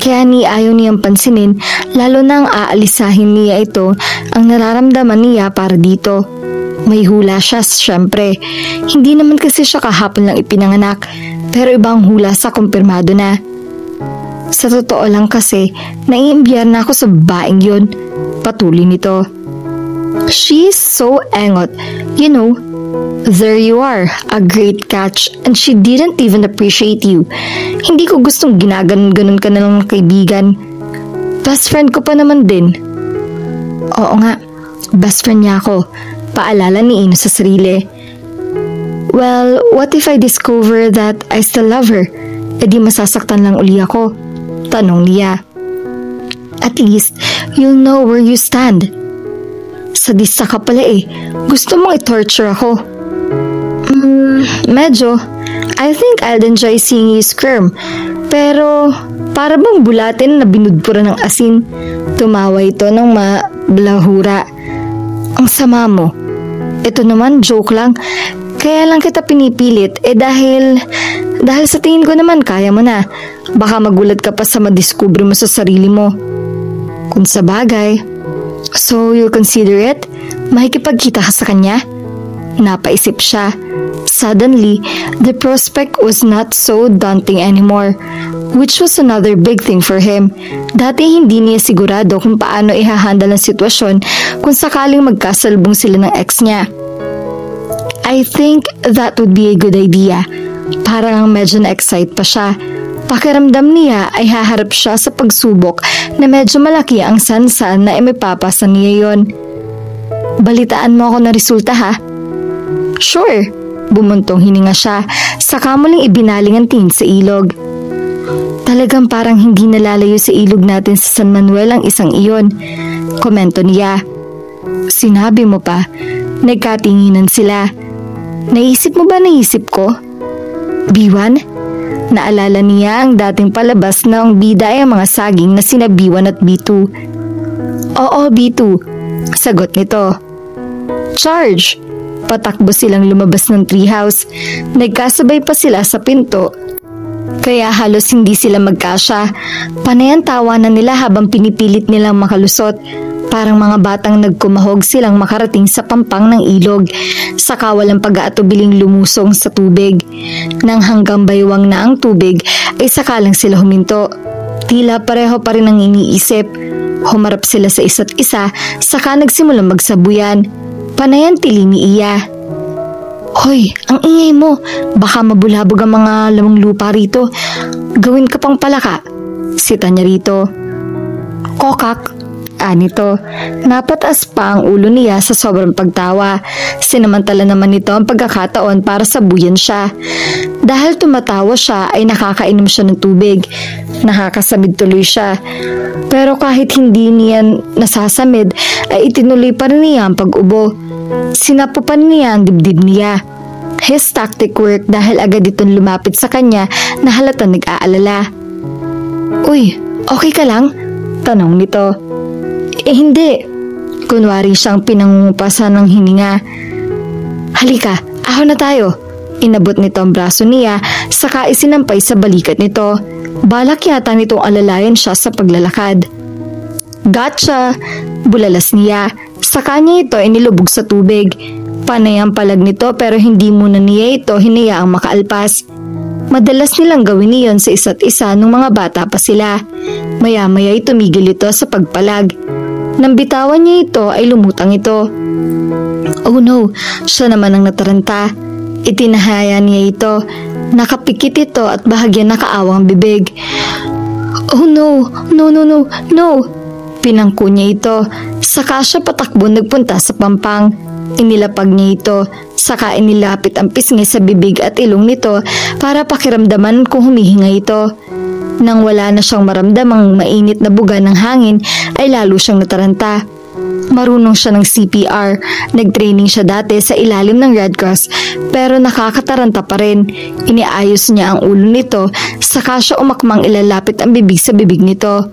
Kaya ayaw niyang pansinin, lalo na ang aalisahin niya ito ang nararamdaman niya para dito. May hula siya, syempre. Hindi naman kasi siya kahapon lang ipinanganak, pero ibang hula sa kumpirmado na. Sa totoo lang kasi, naiimbiyar na ako sa babaeng yun. Patuloy nito. She's so engot, you know. There you are, a great catch, and she didn't even appreciate you. Hindi ko gustong ginaganon-ganon ka na lang ng kaibigan. Best friend ko pa naman din. Oo nga, best friend niya ako. Paalala ni Ino sa sarili. Well, what if I discover that I still love her? E di masasaktan lang uli ako. Tanong niya. At least, you'll know where you stand. Sadista ka pala eh. Gusto mong i-torture ako. Medyo. I think I'd enjoy seeing you squirm. Pero, para bang bulatin na binudpura ng asin? Tumawa ito ng mablahura. Ang sama mo. Ito naman, joke lang. Kaya lang kita pinipilit, dahil sa tingin ko naman kaya mo na. Baka magulat ka pa sa madiskubre mo sa sarili mo. Kung sa bagay. So, you'll consider it? Makikipagkita ka sa kanya? Napaisip siya. Suddenly, the prospect was not so daunting anymore, which was another big thing for him. Dati hindi niya sigurado kung paano ihahandle ang sitwasyon kung sakaling magkasalubong sila ng ex niya. I think that would be a good idea. Parang medyo na-excite pa siya. Pakiramdam niya ay haharap siya sa pagsubok na medyo malaki ang sansan na imipapasa niya yon. Balitaan mo ako na resulta ha? Sure. Bumuntong hininga siya, saka muling ibinaling ang tingin sa ilog. Talagang parang hindi nalalayo sa ilog natin sa San Manuel ang isang iyon, komento niya. Sinabi mo pa, nagkatinginan sila. Naisip mo ba naisip ko? B1? Naalala niya ang dating palabas na ang bida ay ang mga saging na sina B1 at B2. Oo, B2, sagot nito. Charge! Patakbo silang lumabas ng treehouse. Nagkasabay pa sila sa pinto. Kaya halos hindi sila magkasya. Panay ang tawanan nila habang pinipilit nilang makalusot. Parang mga batang nagkumahog silang makarating sa pampang ng ilog. Saka walang pag-aatubiling lumusong sa tubig. Nang hanggang baywang na ang tubig ay saka lang sila huminto. Tila pareho pa rin ang iniisip. Humarap sila sa isa't isa saka nagsimulang magsabuyan. Panay ang tili ni Iya. Hoy, ang ingay mo. Baka mabulabog ang mga lamang lupa rito. Gawin ka pang palaka. Sita niya rito. Kokak. Anito. Napataas pa ang ulo niya sa sobrang pagtawa. Sinamantala naman nito ang pagkakataon para sabuyan siya. Dahil tumatawa siya ay nakakainom siya ng tubig. Nakakasamid tuloy siya. Pero kahit hindi niya nasasamid ay itinuloy pa rin niya ang pag-ubo. Sinapupan niya ang dibdib niya. His tactic worked dahil agad itong lumapit sa kanya na halatang nag-aalala. Uy, okay ka lang? Tanong nito. Hindi. Kunwari siyang pinangungupasan ng hininga. Halika, ahon na tayo. Inabot nito ang braso niya saka isinampay sa balikat nito. Balak yata nitong alalayan siya sa paglalakad. Gotcha! Bulalas niya. Sa kanya ito ay nilubog sa tubig. Panay ang palag nito pero hindi muna niya ito hinayaang makaalpas. Madalas nilang gawin niyon sa isa't isa nung mga bata pa sila. Maya-maya ay tumigil ito sa pagpalag. Nang bitawan niya ito ay lumutang ito. Oh no, siya naman ang nataranta. Itinahaya niya ito. Nakapikit ito at bahagyan nakaawang bibig. Oh no, no, no, no, no. Pinangko niya ito. Saka siya patakbo nagpunta sa pampang. Inilapag niya ito. Saka inilapit ang pisngi sa bibig at ilong nito para pakiramdaman kung humihinga ito. Nang wala na siyang maramdamang mainit na buga ng hangin ay lalo siyang nataranta. Marunong siya ng CPR. Nag-training siya dati sa ilalim ng Red Cross pero nakakataranta pa rin. Iniayos niya ang ulo nito saka siya umakmang ilalapit ang bibig sa bibig nito.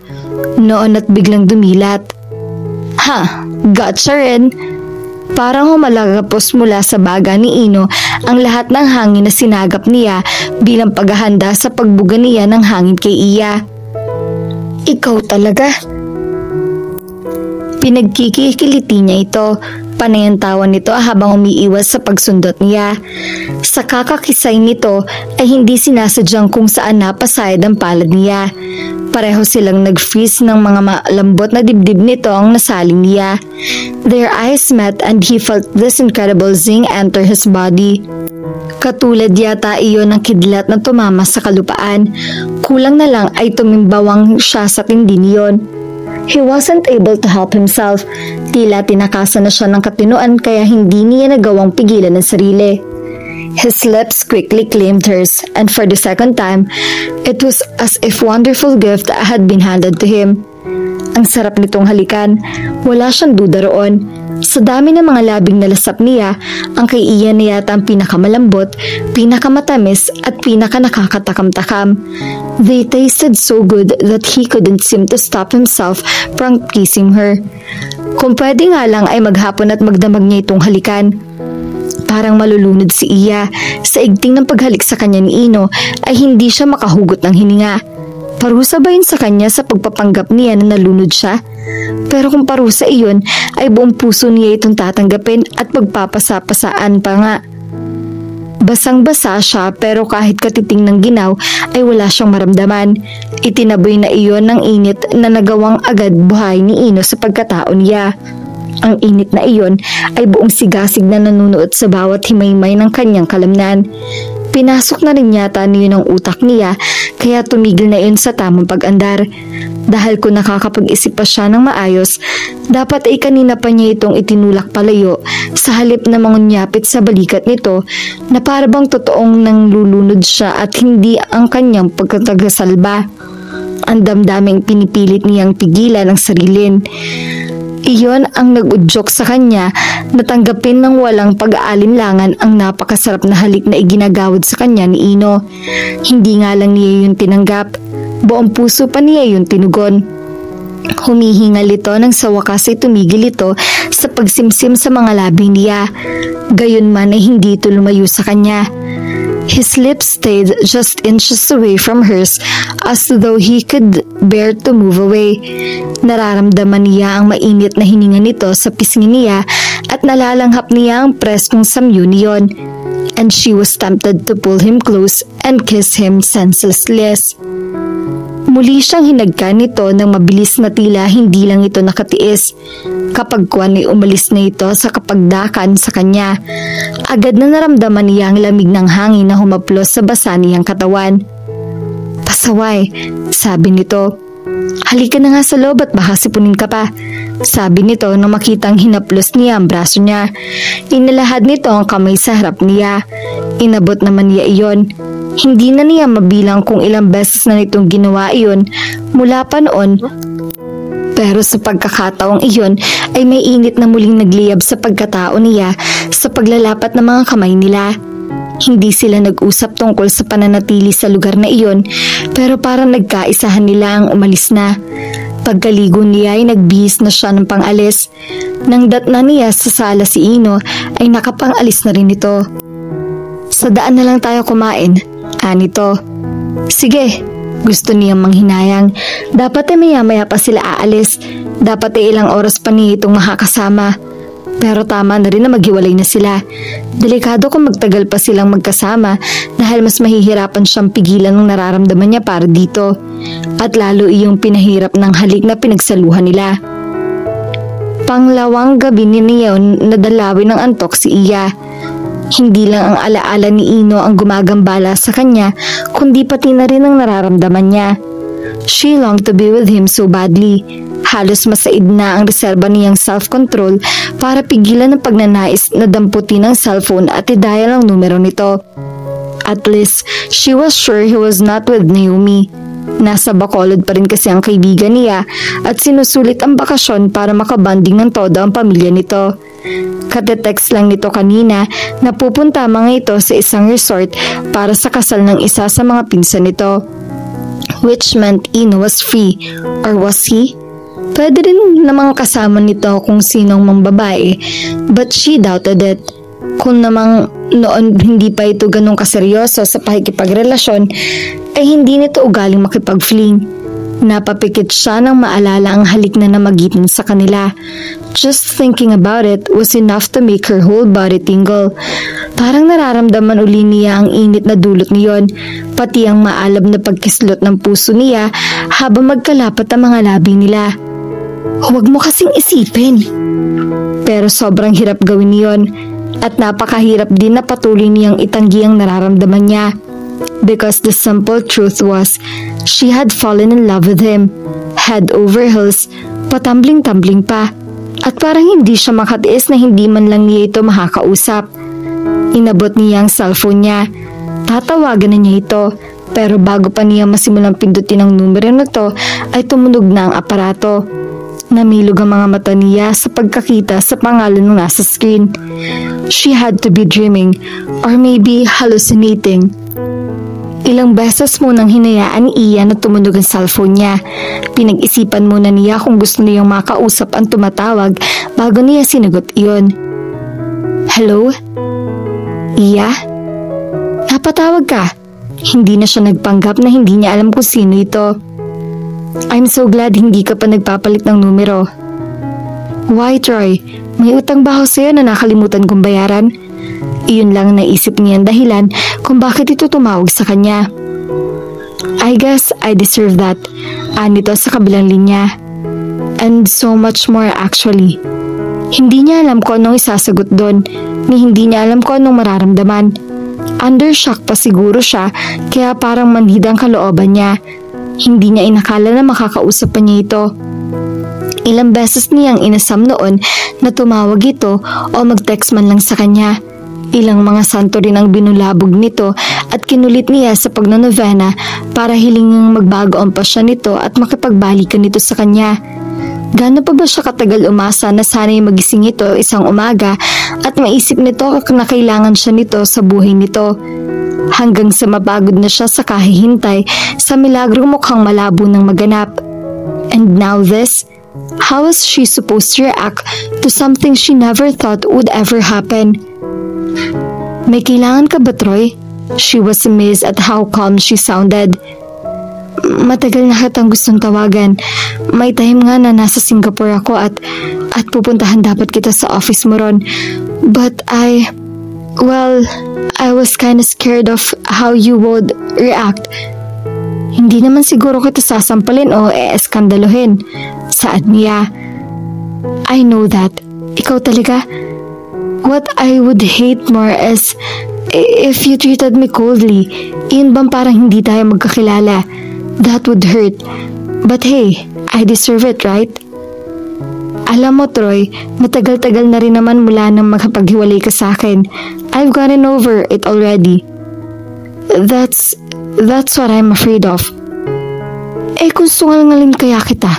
Noon at biglang dumilat. Ha, gotcha rin. Parang humalagapos mula sa baga ni Ino ang lahat ng hangin na sinagap niya bilang paghahanda sa pagbuga niya ng hangin kay Iya. Ikaw talaga. Pinagkikikiliti niya ito. Panay ang tawa nito habang umiiwas sa pagsundot niya. Sa kakakisay nito ay hindi sinasadyang kung saan napasayad ang palad niya. Pareho silang nag-freeze ng mga malambot na dibdib nito ang nasaling niya. Their eyes met and he felt this incredible zing enter his body. Katulad yata iyon ng kidlat na tumama sa kalupaan. Kulang na lang ay tumimbawang siya sa tindi niyon. He wasn't able to help himself. Tila tinakasan na siya ng katinuan kaya hindi niya nagawang pigilan ang sarili. His lips quickly claimed hers, and for the second time, it was as if wonderful gift had been handed to him. Ang sarap nitong halikan, wala siyang duda roon. Sa dami ng mga labing nalasap niya, ang kay Ian na yata ang pinakamalambot, pinakamatamis at pinakanakakatakam-takam. They tasted so good that he couldn't seem to stop himself from kissing her. Kung pwede nga lang ay maghapon at magdamag niya itong halikan. Parang malulunod si Iya. Sa igting ng paghalik sa kanya ni Ino ay hindi siya makahugot ng hininga. Parusa ba yun sa kanya sa pagpapanggap niya na nalunod siya? Pero kung parusa iyon ay buong puso niya itong tatanggapin at pagpapasapasaan pa nga. Basang-basa siya pero kahit katiting ng ginaw ay wala siyang maramdaman. Itinaboy na iyon ng init na nagawang agad buhay ni Ino sa pagkatao niya. Ang init na iyon ay buong sigasig na nanunuot sa bawat himaymay ng kanyang kalamnan. Pinasok na rin yata niyo ng utak niya kaya tumigil na iyon sa tamang pag-andar. Dahil kung nakakapag-isip pa siya ng maayos, dapat ay kanina pa niya itong itinulak palayo sa halip na mangunyapit sa balikat nito na parabang totoong nang lulunod siya at hindi ang kanyang pagkatagasalba. Ang damdaming pinipilit niyang pigilan ang sarilin. Iyon ang nag-udyok sa kanya na tanggapin ng walang pag-aalinlangan ang napakasarap na halik na iginagawad sa kanya ni Ino. Hindi nga lang niya yun tinanggap, buong puso pa niya yun tinugon. Humihingal ito nang sa wakas ay tumigil ito sa pagsimsim sa mga labi niya. Gayunman ay hindi ito lumayo sa kanya. His lips stayed just inches away from hers as though he could bear to move away. Nararamdaman niya ang mainit na hininga nito sa pisngi niya at nalalanghap niya ang preskong samyo niyon. And she was tempted to pull him close and kiss him senselessly. Muli siyang hinagka nito ng mabilis na tila hindi lang ito nakatiis. Kapag kuwan ay umalis na ito sa kapagdakan sa kanya, agad na naramdaman niya ang lamig ng hangin na humaplos sa basa niyang katawan. "Pasaway," sabi nito. "Halika na nga sa loob at baka sipunin ka pa," sabi nito nang makitang hinaplos niya ang braso niya. Inalahad nito ang kamay sa harap niya. Inabot naman niya iyon. Hindi na niya mabilang kung ilang beses na nitong ginawa iyon mula pa noon. Pero sa pagkakataong iyon ay may init na muling nagliyab sa pagkatao niya sa paglalapat ng mga kamay nila. Hindi sila nag-usap tungkol sa pananatili sa lugar na iyon, pero parang nagkaisahan nila ang umalis na. Pagkaligo niya ay nagbihis na siya ng pangalis. Nang datna niya sa sala si Ino ay nakapangalis na rin ito. "Sa daan na lang tayo kumain," anito. "Sige," gusto niyang manghinayang. Dapat ay maya-maya pa sila aalis. Dapat ay ilang oras pa niya itong makakasama. Pero tama na rin na maghiwalay na sila. Delikado kung magtagal pa silang magkasama dahil mas mahihirapan siyang pigilan ng nararamdaman niya para dito. At lalo iyong pinahirap ng halik na pinagsaluhan nila. Panglawang gabi ni Neon nadalawin ng antok si Iya. Hindi lang ang alaala ni Ino ang gumagambala sa kanya, kundi pati na rin ang nararamdaman niya. She longed to be with him so badly. Halos masaid na ang reserba niyang self-control para pigilan ang pagnanais na damputin ang cellphone at i-dial ang numero nito. At least, she was sure he was not with Naomi. Nasa Bacolod pa rin kasi ang kaibigan niya at sinusulit ang bakasyon para makabanding ng todo ang pamilya nito. Kate-text lang nito kanina na pupunta mga ito sa isang resort para sa kasal ng isa sa mga pinsan nito. Which meant Ino was free, or was he? Pwede rin namang kasama nito kung sinong mang babae, but she doubted it. Kung namang noon hindi pa ito ganong kaseryoso sa pakikipagrelasyon, ay hindi nito ugaling makipag-fling. Napapikit siya nang maalala ang halik na namagitan sa kanila. Just thinking about it was enough to make her whole body tingle. Parang nararamdaman uli niya ang init na dulot niyon, pati ang maalab na pagkislot ng puso niya habang magkalapat ang mga labi nila. Huwag mo kasing isipin. Pero sobrang hirap gawin niyon at napakahirap din na patuloy niyang itanggi ang nararamdaman niya. Because the simple truth was, she had fallen in love with him, head over heels, patumbling-tumbling pa. At parang hindi siya makatiis na hindi man lang niya ito makakausap. Inabot niya ang cellphone niya. Tatawagan na niya ito, pero bago pa niya masimulang pindutin ang numero na to, ay tumunog na ang aparato. Namilog ang mga mata niya sa pagkakita sa pangalan ng nasa screen. She had to be dreaming, or maybe hallucinating. Ilang beses munang hinayaan ni Iya na tumunog ang cellphone niya. Pinag-isipan muna niya kung gusto niyang makausap ang tumatawag bago niya sinagot iyon. "Hello? Iya? Napatawag ka?" Hindi na siya nagpanggap na hindi niya alam kung sino ito. "I'm so glad hindi ka pa nagpapalit ng numero." "Why, Troy? May utang ba ako sa'yo na nakalimutan kong bayaran?" Iyon lang naisip niya ang dahilan kung bakit ito tumawag sa kanya. "I guess I deserve that," anito sa kabilang linya. "And so much more actually." Hindi niya alam kung anong isasagot doon, ni hindi niya alam kung anong mararamdaman. Under shock pa siguro siya, kaya parang manhid ang kalooban niya. Hindi niya inakala na makakausap pa niya ito. Ilang beses niyang inasam noon na tumawag ito o mag-text man lang sa kanya. Ilang mga santo rin ang binulabog nito at kinulit niya sa pagnonovena para hilingang magbago ang pasya nito at makipagbalikan nito sa kanya. Gaano pa ba siya katagal umasa na sana'y magising ito isang umaga at maisip nito na kailangan siya nito sa buhay nito? Hanggang sa mapagod na siya sa kahihintay sa milagrong mukhang malabo ng maganap. And now this? How was she supposed to react to something she never thought would ever happen? May kailangan ka ba, Troy? She was amazed at how calm she sounded. Matagal na kitang gustong tawagan. May time nga na nasa Singapore ako at pupuntahan dapat kita sa office mo ron. But I was kinda scared of how you would react. Hindi naman siguro kita sasampalin o eskandaluhin. Saad niya. I know that. Ikaw talaga. What I would hate more is if you treated me coldly. Iyon bang parang hindi tayo magkakilala? That would hurt. But hey, I deserve it, right? Alam mo, Troy, matagal-tagal na rin naman mula nang makapaghiwalay ka sa akin. I've gotten over it already. That's what I'm afraid of. Kung sungal-ngalin kaya kita?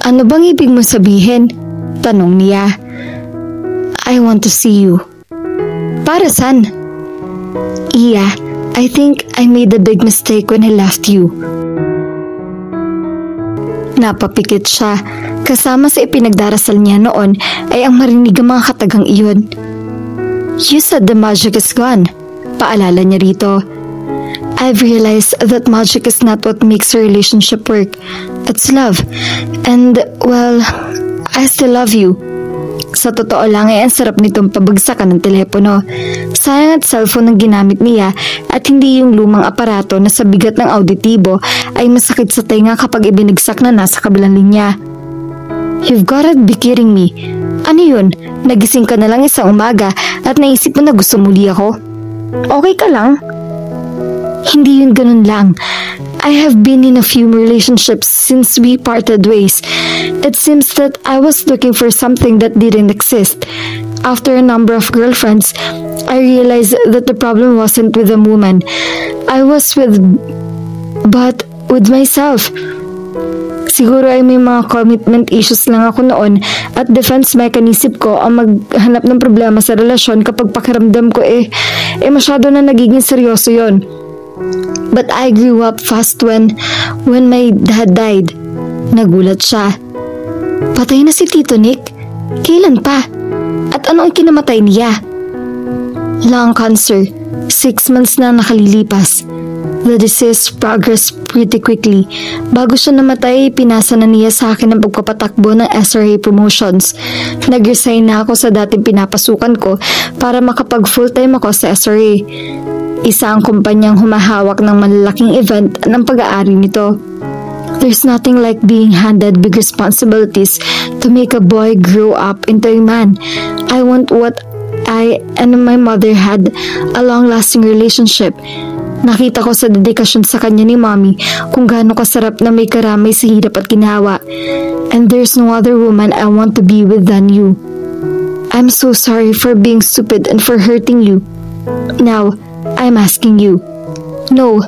Ano bang ibig mo sabihin? Tanong niya. I want to see you. Para saan? Iya, I think I made a big mistake when I left you. Napapikit siya. Kasama sa ipinagdarasal niya noon ay ang marinig ang mga katagang iyon. You said the magic is gone. Paalala niya rito. I've realized that magic is not what makes a relationship work. It's love. And, well, I still love you. Sa totoo lang ay ang sarap nitong pabagsakan ng telepono. Sayang at cellphone ang ginamit niya at hindi yung lumang aparato na sa bigat ng auditibo ay masakit sa tenga kapag ibinagsak na nasa kabilang linya. You've gotta be kidding me. Ano yun? Nagising ka na lang isang umaga at naisip mo na gusto muli ako? Okay ka lang? Hindi yun ganun lang. I have been in a few relationships since we parted ways. It seems that I was looking for something that didn't exist. After a number of girlfriends, I realized that the problem wasn't with the woman I was with, but with myself. Siguro ay may mga commitment issues lang ako noon at defense mechanism ko ang maghanap ng problema sa relasyon kapag pakiramdam ko masyado na nagiging seryoso yon. But I grew up fast when my dad died. Nagulat siya. Patay na si Tito Nick? Kailan pa? At ano ang kinamatay niya? Lung cancer. 6 months na nakalilipas. The disease progressed pretty quickly. Bago siya namatay, pinasa na niya sa akin ang pagpapatakbo ng SRA promotions. Nag-resign na ako sa dating pinapasukan ko para makapag full-time ako sa SRA. Isa ang kumpanyang humahawak ng malalaking event ng pag-aari nito. There's nothing like being handed big responsibilities to make a boy grow up into a man. I want what I and my mother had, a long-lasting relationship. Nakita ko sa dedikasyon sa kanya ni Mommy kung gaano kasarap na may karamay sa hirap at ginawa. And there's no other woman I want to be with than you. I'm so sorry for being stupid and for hurting you. Now, I'm asking you. No,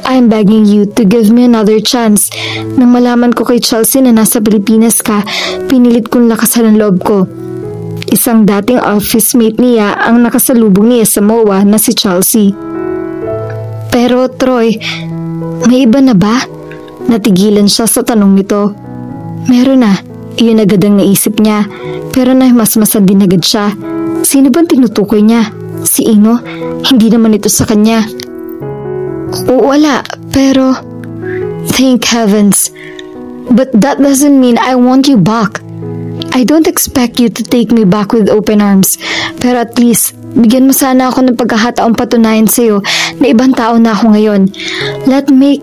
I'm begging you to give me another chance. Nang malaman ko kay Chelsea na nasa Pilipinas ka, pinilit kong lakasan ang loob ko. Isang dating office mate niya ang nakasalubong niya sa MOA na si Chelsea. Pero Troy, may iba na ba? Natigilan siya sa tanong nito. Meron na, iyon agad ang naisip niya. Pero nahimasmasan din agad siya. Sino bang tinutukoy niya? Si Ino? Hindi naman ito sa kanya. Oo, wala, pero thank heavens. But that doesn't mean I want you back. I don't expect you to take me back with open arms. Pero at least, bigyan mo sana ako ng pagkakataong patunayan sa'yo na ibang tao na ako ngayon. Let me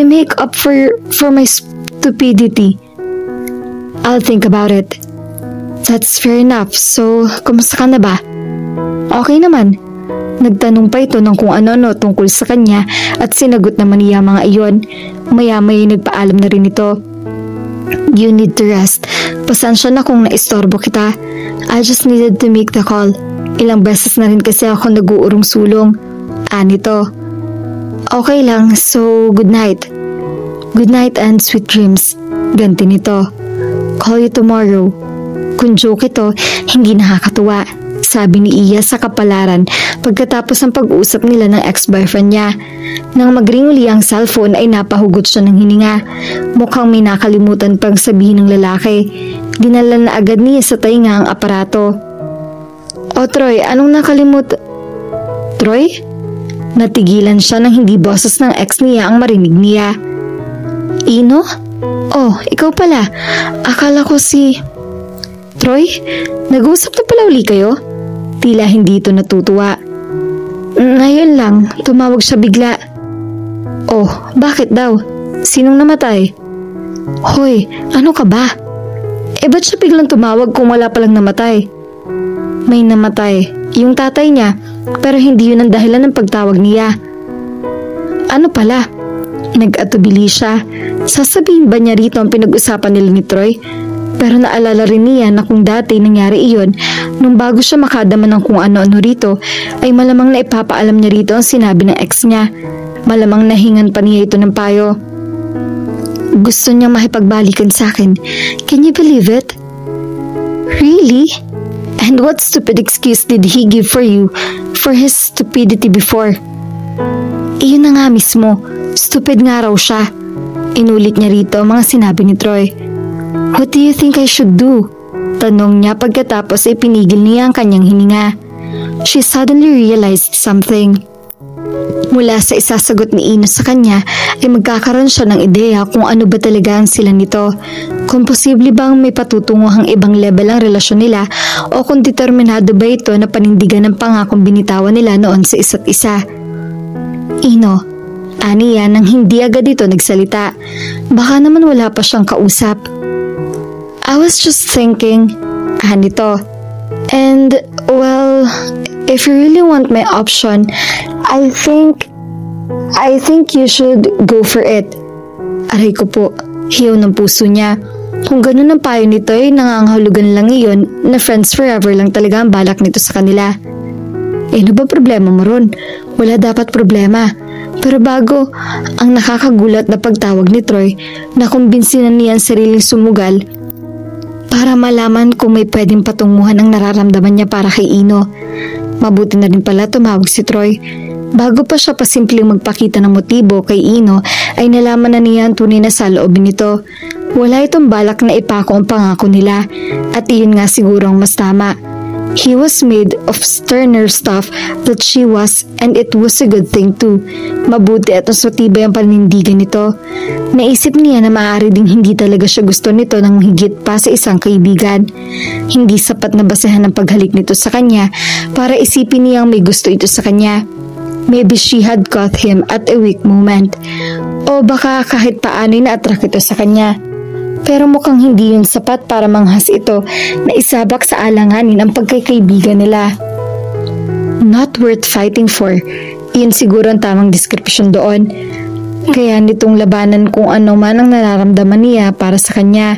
make up for my stupidity. I'll think about it. That's fair enough. So, kumusta ka na ba? Okay naman. Nagtanong pa ito ng kung ano-ano tungkol sa kanya at sinagot naman niya mga iyon. Maya-maya nagpaalam na rin ito. You need to rest. Pasensya na kung naistorbo kita. I just needed to make the call. Ilang beses na rin kasi ako nag-uurong sulong. Nito. Okay lang, so good night. Good night and sweet dreams. Ganti nito. Call you tomorrow. Kung joke ito, hindi nakakatuwa. Sabi ni Iya sa kapalaran pagkatapos ng pag-uusap nila ng ex-boyfriend niya. Nang mag-ring uli ang cellphone ay napahugot siya ng hininga. Mukhang may nakalimutan pang sabihin ng lalaki. Dinala na agad niya sa tainga ang aparato. O Troy, anong nakalimut? Troy? Natigilan siya nang hindi boses ng ex niya ang marinig niya. Ino? Oh, ikaw pala. Akala ko si... Troy, nag-uusap na pala uli kayo? Tila hindi ito natutuwa. Ngayon lang, tumawag siya bigla. Oh, bakit daw? Sinong namatay? Hoy, ano ka ba? Ba't siya biglang tumawag kung wala palang namatay? May namatay, yung tatay niya, pero hindi yun ang dahilan ng pagtawag niya. Ano pala? Nag-atubili siya. Sasabihin ba niya rito ang pinag-usapan nila ni Troy? Pero naalala rin niya na kung dati nangyari iyon, nung bago siya makadama ng kung ano-ano rito, ay malamang na ipapaalam niya rito ang sinabi ng ex niya. Malamang nahingan pa niya ito ng payo. Gusto niya makipagbalikan sa akin. Can you believe it? Really? And what stupid excuse did he give for you for his stupidity before? Iyon na nga mismo. Stupid nga raw siya. Inulit niya rito ang mga sinabi ni Troy. What do you think I should do? Tanong niya pagkatapos ay pinigil niya ang kanyang hininga. She suddenly realized something. Mula sa isasagot ni Ino sa kanya ay magkakaroon siya ng ideya kung ano ba talaga ang sila nito. Kung posible bang may patutunguhang ibang level ang relasyon nila o kung determinado ba ito na panindigan ng pangakong binitawan nila noon sa isa't isa. Ino, aniya nang hindi agad ito nagsalita. Baka naman wala pa siyang kausap. I was just thinking, nito. And, well, if you really want my option, I think you should go for it. Aray ko po, hiyaw ng puso niya. Kung ganun ang payo nito ay nangangahulugan lang iyon na friends forever lang talaga ang balak nito sa kanila. Ano ba problema mo ron? Wala dapat problema. Pero bago, ang nakakagulat na pagtawag ni Troy, nakumbinsinan niya ang sariling sumugal para malaman kung may pwedeng patunguhan ang nararamdaman niya para kay Ino. Mabuti na rin pala tumawag si Troy. Bago pa siya pasimpleng magpakita ng motibo kay Ino ay nalaman na niya ang tunay na saloobin nito. Wala itong balak na ipako ang pangako nila at iyon nga siguro ang mas tama. He was made of sterner stuff that she was, and it was a good thing too. Mabuti at masutibay ang panindigan nito. Naisip niya na maaari ding hindi talaga siya gusto nito ng higit pa sa isang kaibigan. Hindi sapat na basehan ang paghalik nito sa kanya para isipin niyang may gusto ito sa kanya. Maybe she had caught him at a weak moment. O baka kahit paano'y na-attract ito sa kanya. Pero mukhang hindi yun sapat para manghas ito na isabak sa alanganin ang pagkakaibigan nila. Not worth fighting for. Iyon siguro ang tamang description doon. Kaya nitong labanan kung ano man ang nararamdaman niya para sa kanya.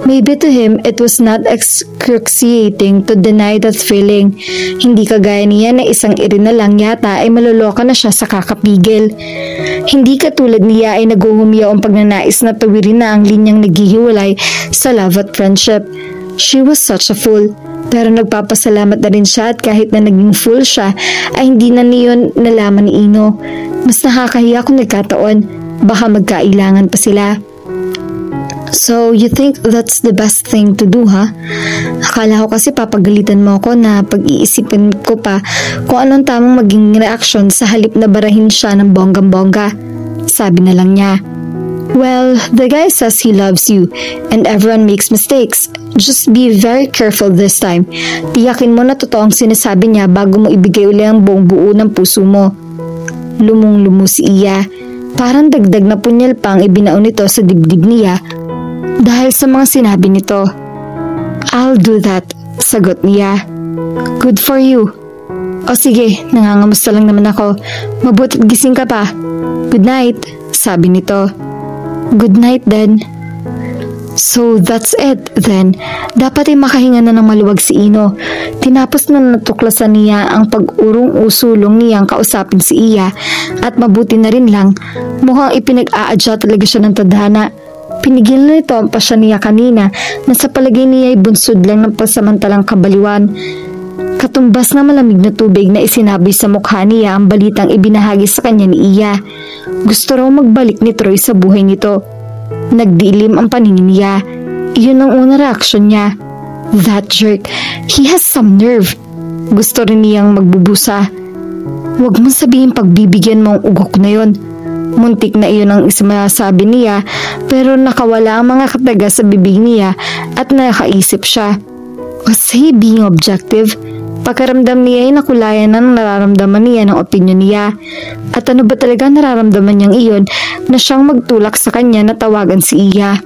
Maybe to him, it was not excruciating to deny that feeling. Hindi kagaya niya na isang iri na lang yata ay maloloka na siya sa kakapigil. Hindi katulad niya ay naguhumiyaw ang pagnanais na tawirin na ang linyang naghihiwalay sa love at friendship. She was such a fool. Pero nagpapasalamat na rin siya at kahit na naging fool siya ay hindi na niyon nalaman ni Ino. Mas nakakahiya kung nagkataon. Baka magkailangan pa sila. So, you think that's the best thing to do, ha? Akala ko kasi papagalitan mo ako na pag-iisipin ko pa kung anong tamang maging reaksyon sa halip na barahin siya ng bonggang-bongga. Sabi na lang niya. Well, the guy says he loves you and everyone makes mistakes. Just be very careful this time. Tiyakin mo na totoong sinasabi niya bago mo ibigay uli ang buong buo ng puso mo. Lumong-lumo si Iya. Parang dagdag na punyal pa ang ibinaon nito sa dibdib niya dahil sa mga sinabi nito. I'll do that, sagot niya. Good for you. O sige, nangangamusta lang naman ako. Mabuti't gising ka pa. Good night, sabi nito. Good night then. So that's it then. Dapat ay makahinga na ng maluwag si Ino. Tinapos na natuklasan niya ang pag-urong-usulong niyang kausapin si Iya at mabuti na rin lang, mukhang ipinag-aadya talaga siya ng tadhana. Pinigil na ito ang pasya niya kanina na sa palagay niya ay bunsod lang ng pasamantalang kabaliwan. Katumbas na malamig na tubig na isinabi sa mukha niya ang balitang ibinahagi sa kanya ni Iya. Gusto raw magbalik ni Troy sa buhay nito. Nagdilim ang paningin niya. Iyon ang unang reaksyon niya. That jerk, he has some nerve. Gusto rin niyang magbubusa. Huwag mong sabihin pagbibigyan mo ang ugok na yon. Muntik na iyon ang isinasabi niya, pero nakawala ang mga kataga sa bibig niya at nakaisip siya. Was he being objective? Pagkaramdam niya ay nakulayan na ng nararamdaman niya ng opinyon niya. At ano ba talaga nararamdaman niyang iyon na siyang magtulak sa kanya na tawagan si Iya?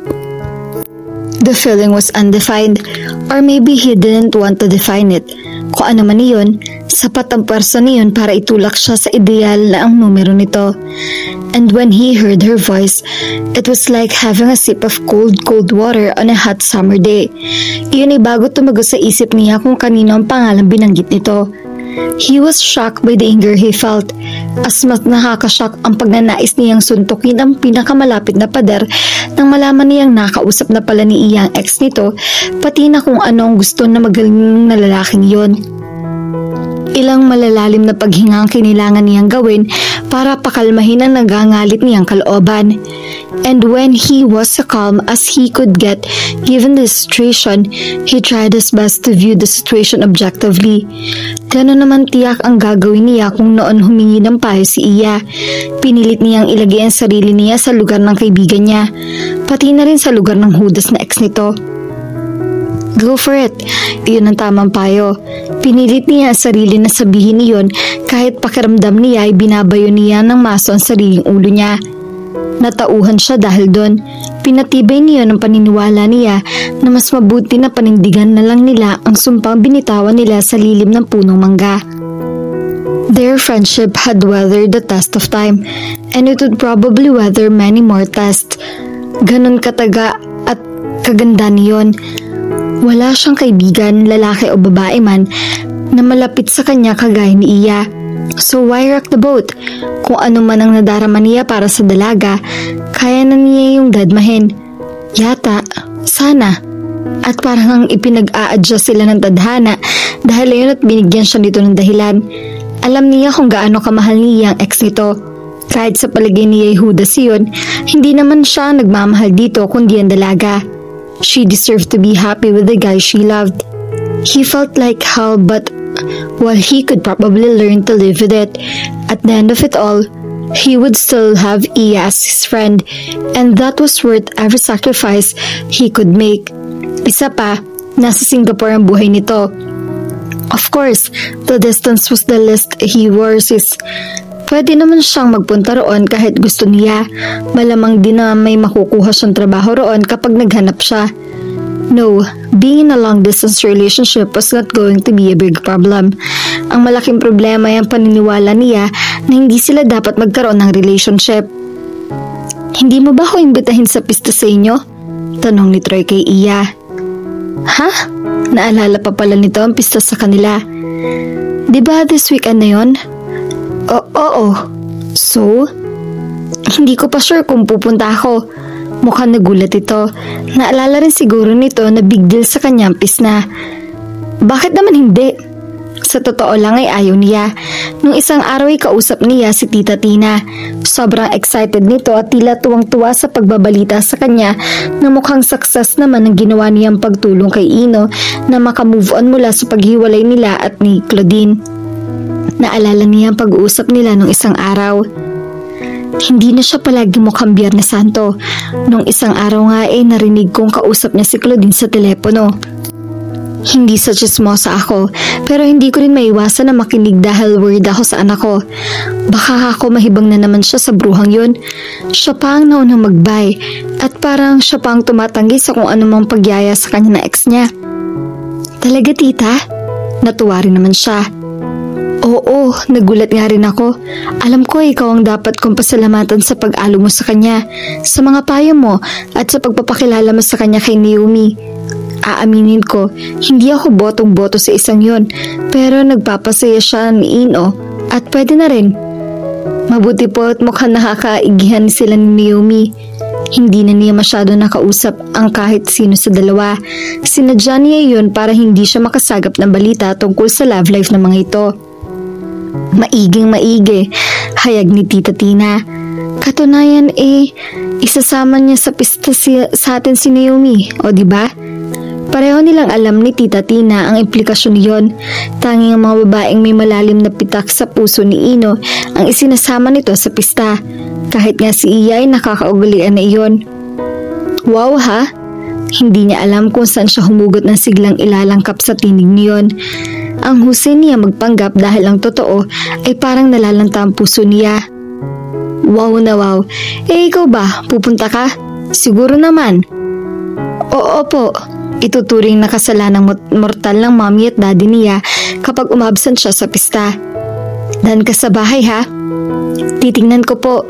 The feeling was undefined, or maybe he didn't want to define it. Kung ano man iyon, sapat ang pwersa niyon para itulak siya sa ideal na ang numero nito. And when he heard her voice, it was like having a sip of cold water on a hot summer day. Iyon ay bago tumago sa isip niya kung kanino ang pangalang binanggit nito. He was shocked by the anger he felt. As mas nakakashock ang pagnanais niyang suntukin ang pinakamalapit na pader nang malaman niyang nakausap na pala ni Iya ang ex nito, pati na kung ano ang gusto na magaling na lalaking yon. Ilang malalalim na paghinga ang kailangan niyang gawin para pakalmahin ang nagangalit niyang kalooban. And when he was as calm as he could get given the situation, he tried his best to view the situation objectively. Gano'n naman tiyak ang gagawin niya kung noon humingi ng payo si Iya. Pinilit niyang ilagay ang sarili niya sa lugar ng kaibigan niya, pati na rin sa lugar ng hudas na ex nito. Go for it. Iyon ang tamang payo. Pinilit niya ang sarili na sabihin iyon kahit pakiramdam niya ay binabayo niya ng maso ang sariling ulo niya. Natauhan siya dahil doon. Pinatibay niya ng paniniwala niya na mas mabuti na panindigan na lang nila ang sumpang binitawan nila sa lilim ng punong mangga. Their friendship had weathered the test of time, and it would probably weather many more tests. Ganon kataga at kaganda niyon. Wala siyang kaibigan, lalaki o babae man, na malapit sa kanya kagaya ni Iya. So why rock the boat? Kung ano man ang nadarama niya para sa dalaga, kaya na niya yung dadmahin. Yata, sana. At parang ang ipinag-a-adjust sila ng tadhana dahil ayun at binigyan siya nito ng dahilan. Alam niya kung gaano kamahal niya ang ex nito. Kahit sa palagay niya ay hudas yun, hindi naman siya nagmamahal dito kundi ang dalaga. She deserved to be happy with the guy she loved. He felt like hell, but while he could probably learn to live with it, at the end of it all, he would still have Iya as his friend, and that was worth every sacrifice he could make. Isa pa, nasa Singapore ang buhay nito. Of course, the distance was the least he worries. Pwede naman siyang magpunta roon kahit gusto niya. Malamang din na may makukuha siyang trabaho roon kapag naghanap siya. No, being in a long-distance relationship was not going to be a big problem. Ang malaking problema ay ang paniniwala niya na hindi sila dapat magkaroon ng relationship. Hindi mo ba ako imbitahin sa pista sa inyo? Tanong ni Troy kay Iya. Ha? Naalala pa pala nito ang pista sa kanila. Diba this weekend na yon? Oo. So? Hindi ko pa sure kung pupunta ako. Mukhang nagulat ito. Naalala rin siguro nito na big deal sa kanyang pisna. Bakit naman hindi? Sa totoo lang ay ayaw niya. Nung isang araw ay kausap niya si Tita Tina. Sobrang excited nito at tila tuwang-tuwa sa pagbabalita sa kanya na mukhang success naman ang ginawa niyang pagtulong kay Ino na makamove on mula sa paghiwalay nila at ni Claudine. Naalala niya ang pag-uusap nila nung isang araw. Hindi na siya palagi mukhang Biyernes Santo. Nung isang araw nga ay narinig kong kausap niya si Claudine sa telepono. Hindi sa chismosa ako, pero hindi ko rin maiwasan na makinig dahil worried ako sa anak ko. Baka ako mahibang na naman siya sa bruhang yun. Siya pa ang naunang mag-bye at parang siya pa ang tumatanggi sa kung anumang pagyaya sa kanya na ex niya. Talaga tita? Natuwa rin naman siya. Oo, Oo, nagulat nga rin ako. Alam ko ikaw ang dapat kong pasalamatan sa pag-alo mo sa kanya, sa mga payo mo at sa pagpapakilala mo sa kanya kay Naomi. Aaminin ko, hindi ako botong-boto sa isang yon, pero nagpapasaya siya ni Ino at pwede na rin. Mabuti po at mukhang nakakaigihan sila ni Naomi. Hindi na niya masyado nakausap ang kahit sino sa dalawa. Sinadya niya yun para hindi siya makasagap ng balita tungkol sa love life ng mga ito. Maiging maigi, hayag ni Tita Tina. Katunayan isasama niya sa pista sa atin si Naomi, o diba? Pareho nilang alam ni Tita Tina ang implikasyon niyon. Tanging ang mga babaeng may malalim na pitak sa puso ni Ino ang isinasama nito sa pista. Kahit nga si Iya ay nakakaugalian na iyon. Wow ha? Hindi niya alam kung saan siya humugot ng siglang ilalangkap sa tinig niyon. Ang husay niya magpanggap dahil ang totoo ay parang nalalanta ang puso niya. Wow na wow. Ikaw ba? Pupunta ka? Siguro naman. Oo po. Ituturing na kasalanang mortal ng mommy at daddy niya kapag umabsent siya sa pista. Dan ka sa bahay ha? Titingnan ko po.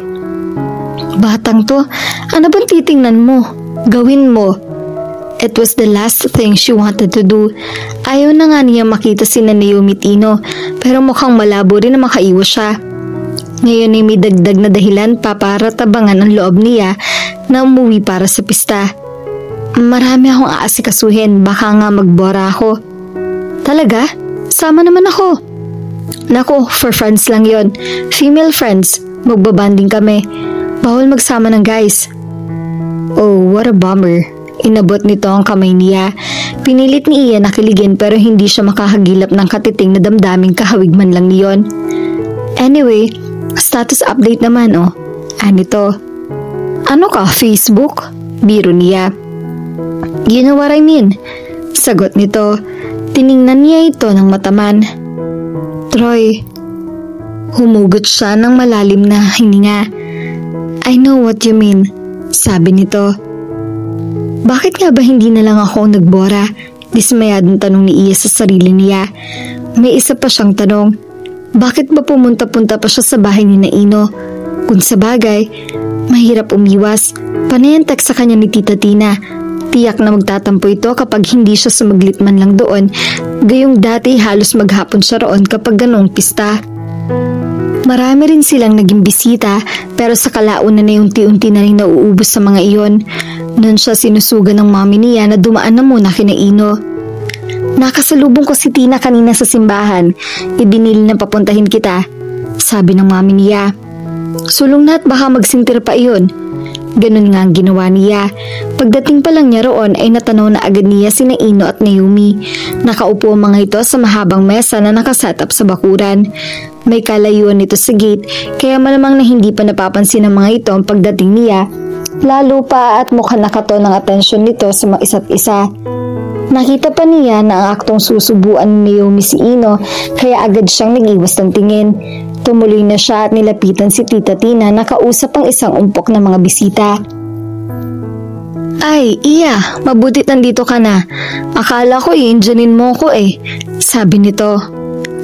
Batang to, ano bang titingnan mo? Gawin mo. It was the last thing she wanted to do. Ayaw na nga niya makita si Naomi at Ino, pero mukhang malabo rin na makaiwas siya. Ngayon ay may dagdag na dahilan pa para tabangan ang loob niya na umuwi para sa pista. Marami akong aasikasuhin, baka nga magbora ako. Talaga? Sama naman ako. Nako, for friends lang yon. Female friends, magbabanding kami. Bawal magsama ng guys. Oh, what a bummer. Inabot nito ang kamay niya. Pinilit ni Iya na kiligin pero hindi siya makahagilap ng katiting na damdaming kahawig man lang niyon. Anyway, status update naman oh. Anito? Ano ka, Facebook? Biro niya. You know what I mean? Sagot nito. Tiningnan niya ito ng mataman. Troy. Humugot siya ng malalim na hininga. I know what you mean, sabi nito. Bakit nga ba hindi na lang ako nagbora? Dismayadong tanong ni Iya sa sarili niya. May isa pa siyang tanong. Bakit ba pumunta-punta pa siya sa bahay ni Ino? Kung sa bagay, mahirap umiwas. Panay ang text sa kanya ni Tita Tina. Tiyak na magtatampo ito kapag hindi siya sumaglit man lang doon. Gayong dati halos maghapon siya roon kapag ganong pista. Marami rin silang naging bisita pero sa kalaunan na unti-unti na rin nauubos sa mga iyon. Noon siya sinusugan ng mami niya na dumaan na muna kina Ino. Nakasalubong ko si Tina kanina sa simbahan. Ibinili na papuntahin kita, sabi ng mami niya. Sulong na at baka magsintir pa iyon. Ganun nga ang ginawa niya. Pagdating pa lang niya roon ay natanaw na agad niya sina Ino at Naomi. Nakaupo ang mga ito sa mahabang mesa na nakasetup sa bakuran. May kalayuan nito sa gate kaya malamang na hindi pa napapansin ng mga ito ang pagdating niya. Lalo pa at mukhang nakaton ang atensyon nito sa mga isa't isa. Nakita pa niya na ang aktong susubuan ni Naomi si Ino kaya agad siyang nag-iwas ng tingin. Tumuloy na siya at nilapitan si Tita Tina na kausap ang isang umpok na mga bisita. Ay, Iya, mabutit nandito ka na. Akala ko i-injanin mo ko sabi nito.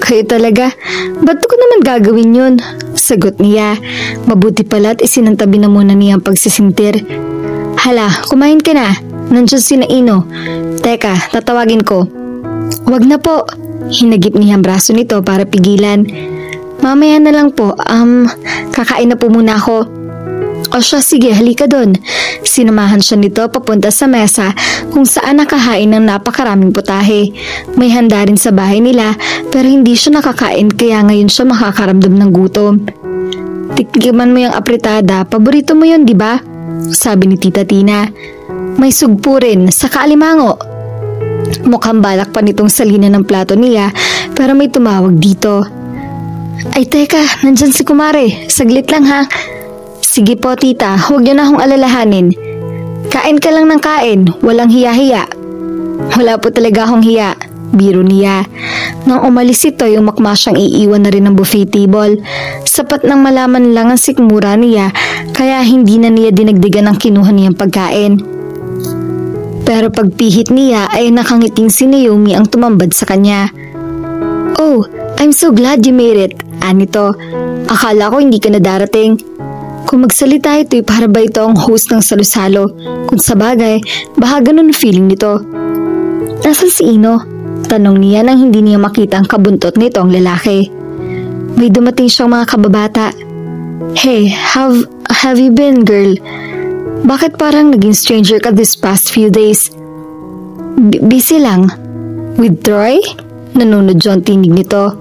Kayo talaga, ba't ko naman gagawin yun? Sagot niya. Mabuti pala at isinantabi na muna niya ang pagsisintir. Hala, kumain ka na. Nandiyan si Ino. Teka, tatawagin ko. Wag na po. Hinagip niya ang braso nito para pigilan. Mamaya na lang po, kakain na po muna ako. O siya, sige, halika doon. Sinamahan siya nito papunta sa mesa kung saan nakahain ng napakaraming putahe. May handa rin sa bahay nila pero hindi siya nakakain kaya ngayon siya makakaramdam ng gutom. Tikman mo yung apritada, paborito mo yun, di ba? Sabi ni Tita Tina. May sugpo rin, saka alimango. Mukhang balak pa nitong salina ng plato niya pero may tumawag dito. Ay teka, nandyan si Kumare. Saglit lang ha. Sige po tita, huwag niyo na akong alalahanin. Kain ka lang ng kain, walang hiya-hiya. Wala po talaga akong hiya, biro niya. Nang umalis ito, yung makma siyang iiwan na rin ng buffet table. Sapat nang malaman lang ang sikmura niya, kaya hindi na niya dinagdigan ang kinuha niyang pagkain. Pero pagpihit niya ay nakangiting si Naomi ang tumambad sa kanya. Oh, I'm so glad you made it, Anito. Akala ko hindi ka na darating. Kung magsalita ito'y para ba ito ang host ng salusalo? Kung sabagay, baka ganun ang feeling nito. Nasaan si Ino? Tanong niya nang hindi niya makita ang kabuntot nito ang lalaki. May dumating siyang mga kababata. Hey, have you been, girl? Bakit parang naging stranger ka this past few days? Busy lang. With Troy? Nanunod siya ang tinig nito.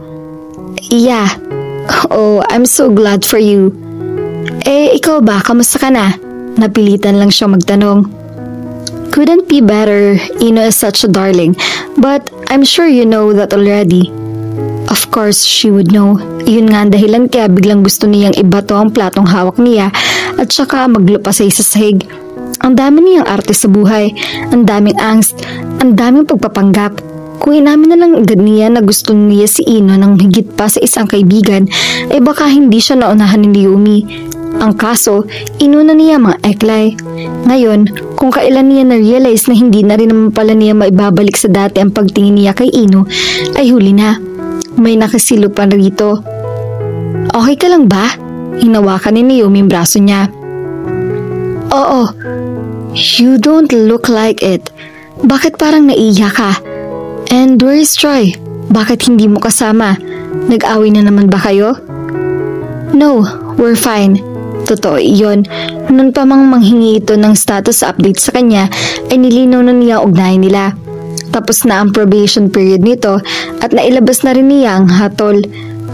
Yeah. Oh, I'm so glad for you. Ikaw ba? Kamusta ka na? Napilitan lang siyang magtanong. Couldn't be better. Ino is such a darling. But I'm sure you know that already. Of course, she would know. Yun nga ang dahilan kaya biglang gusto niyang ibato ang platong hawak niya at saka maglupasay sa sahig. Ang dami niyang arte sa buhay, ang daming angst, ang daming pagpapanggap. Kung inamin na lang agad niya na gusto niya si Ino ng higit pa sa isang kaibigan, ay baka hindi siya naunahan ni Yumi. Ang kaso, inuna niya mga eklay. Ngayon, kung kailan niya na-realize na hindi na rin naman pala niya maibabalik sa dati ang pagtingin niya kay Ino, ay huli na. May nakasilo pa rito. Okay ka lang ba? Hinawakan ni Yumi ang braso niya. Oo. You don't look like it. Bakit parang naiiyak ka? And where is Troy? Bakit hindi mo kasama? Nag-away na naman ba kayo? No, we're fine. Totoo iyon. Noon pa mang manghingi ito ng status update sa kanya, ay nilinaw na niya ugnayan nila. Tapos na ang probation period nito at nailabas na rin niya ang hatol.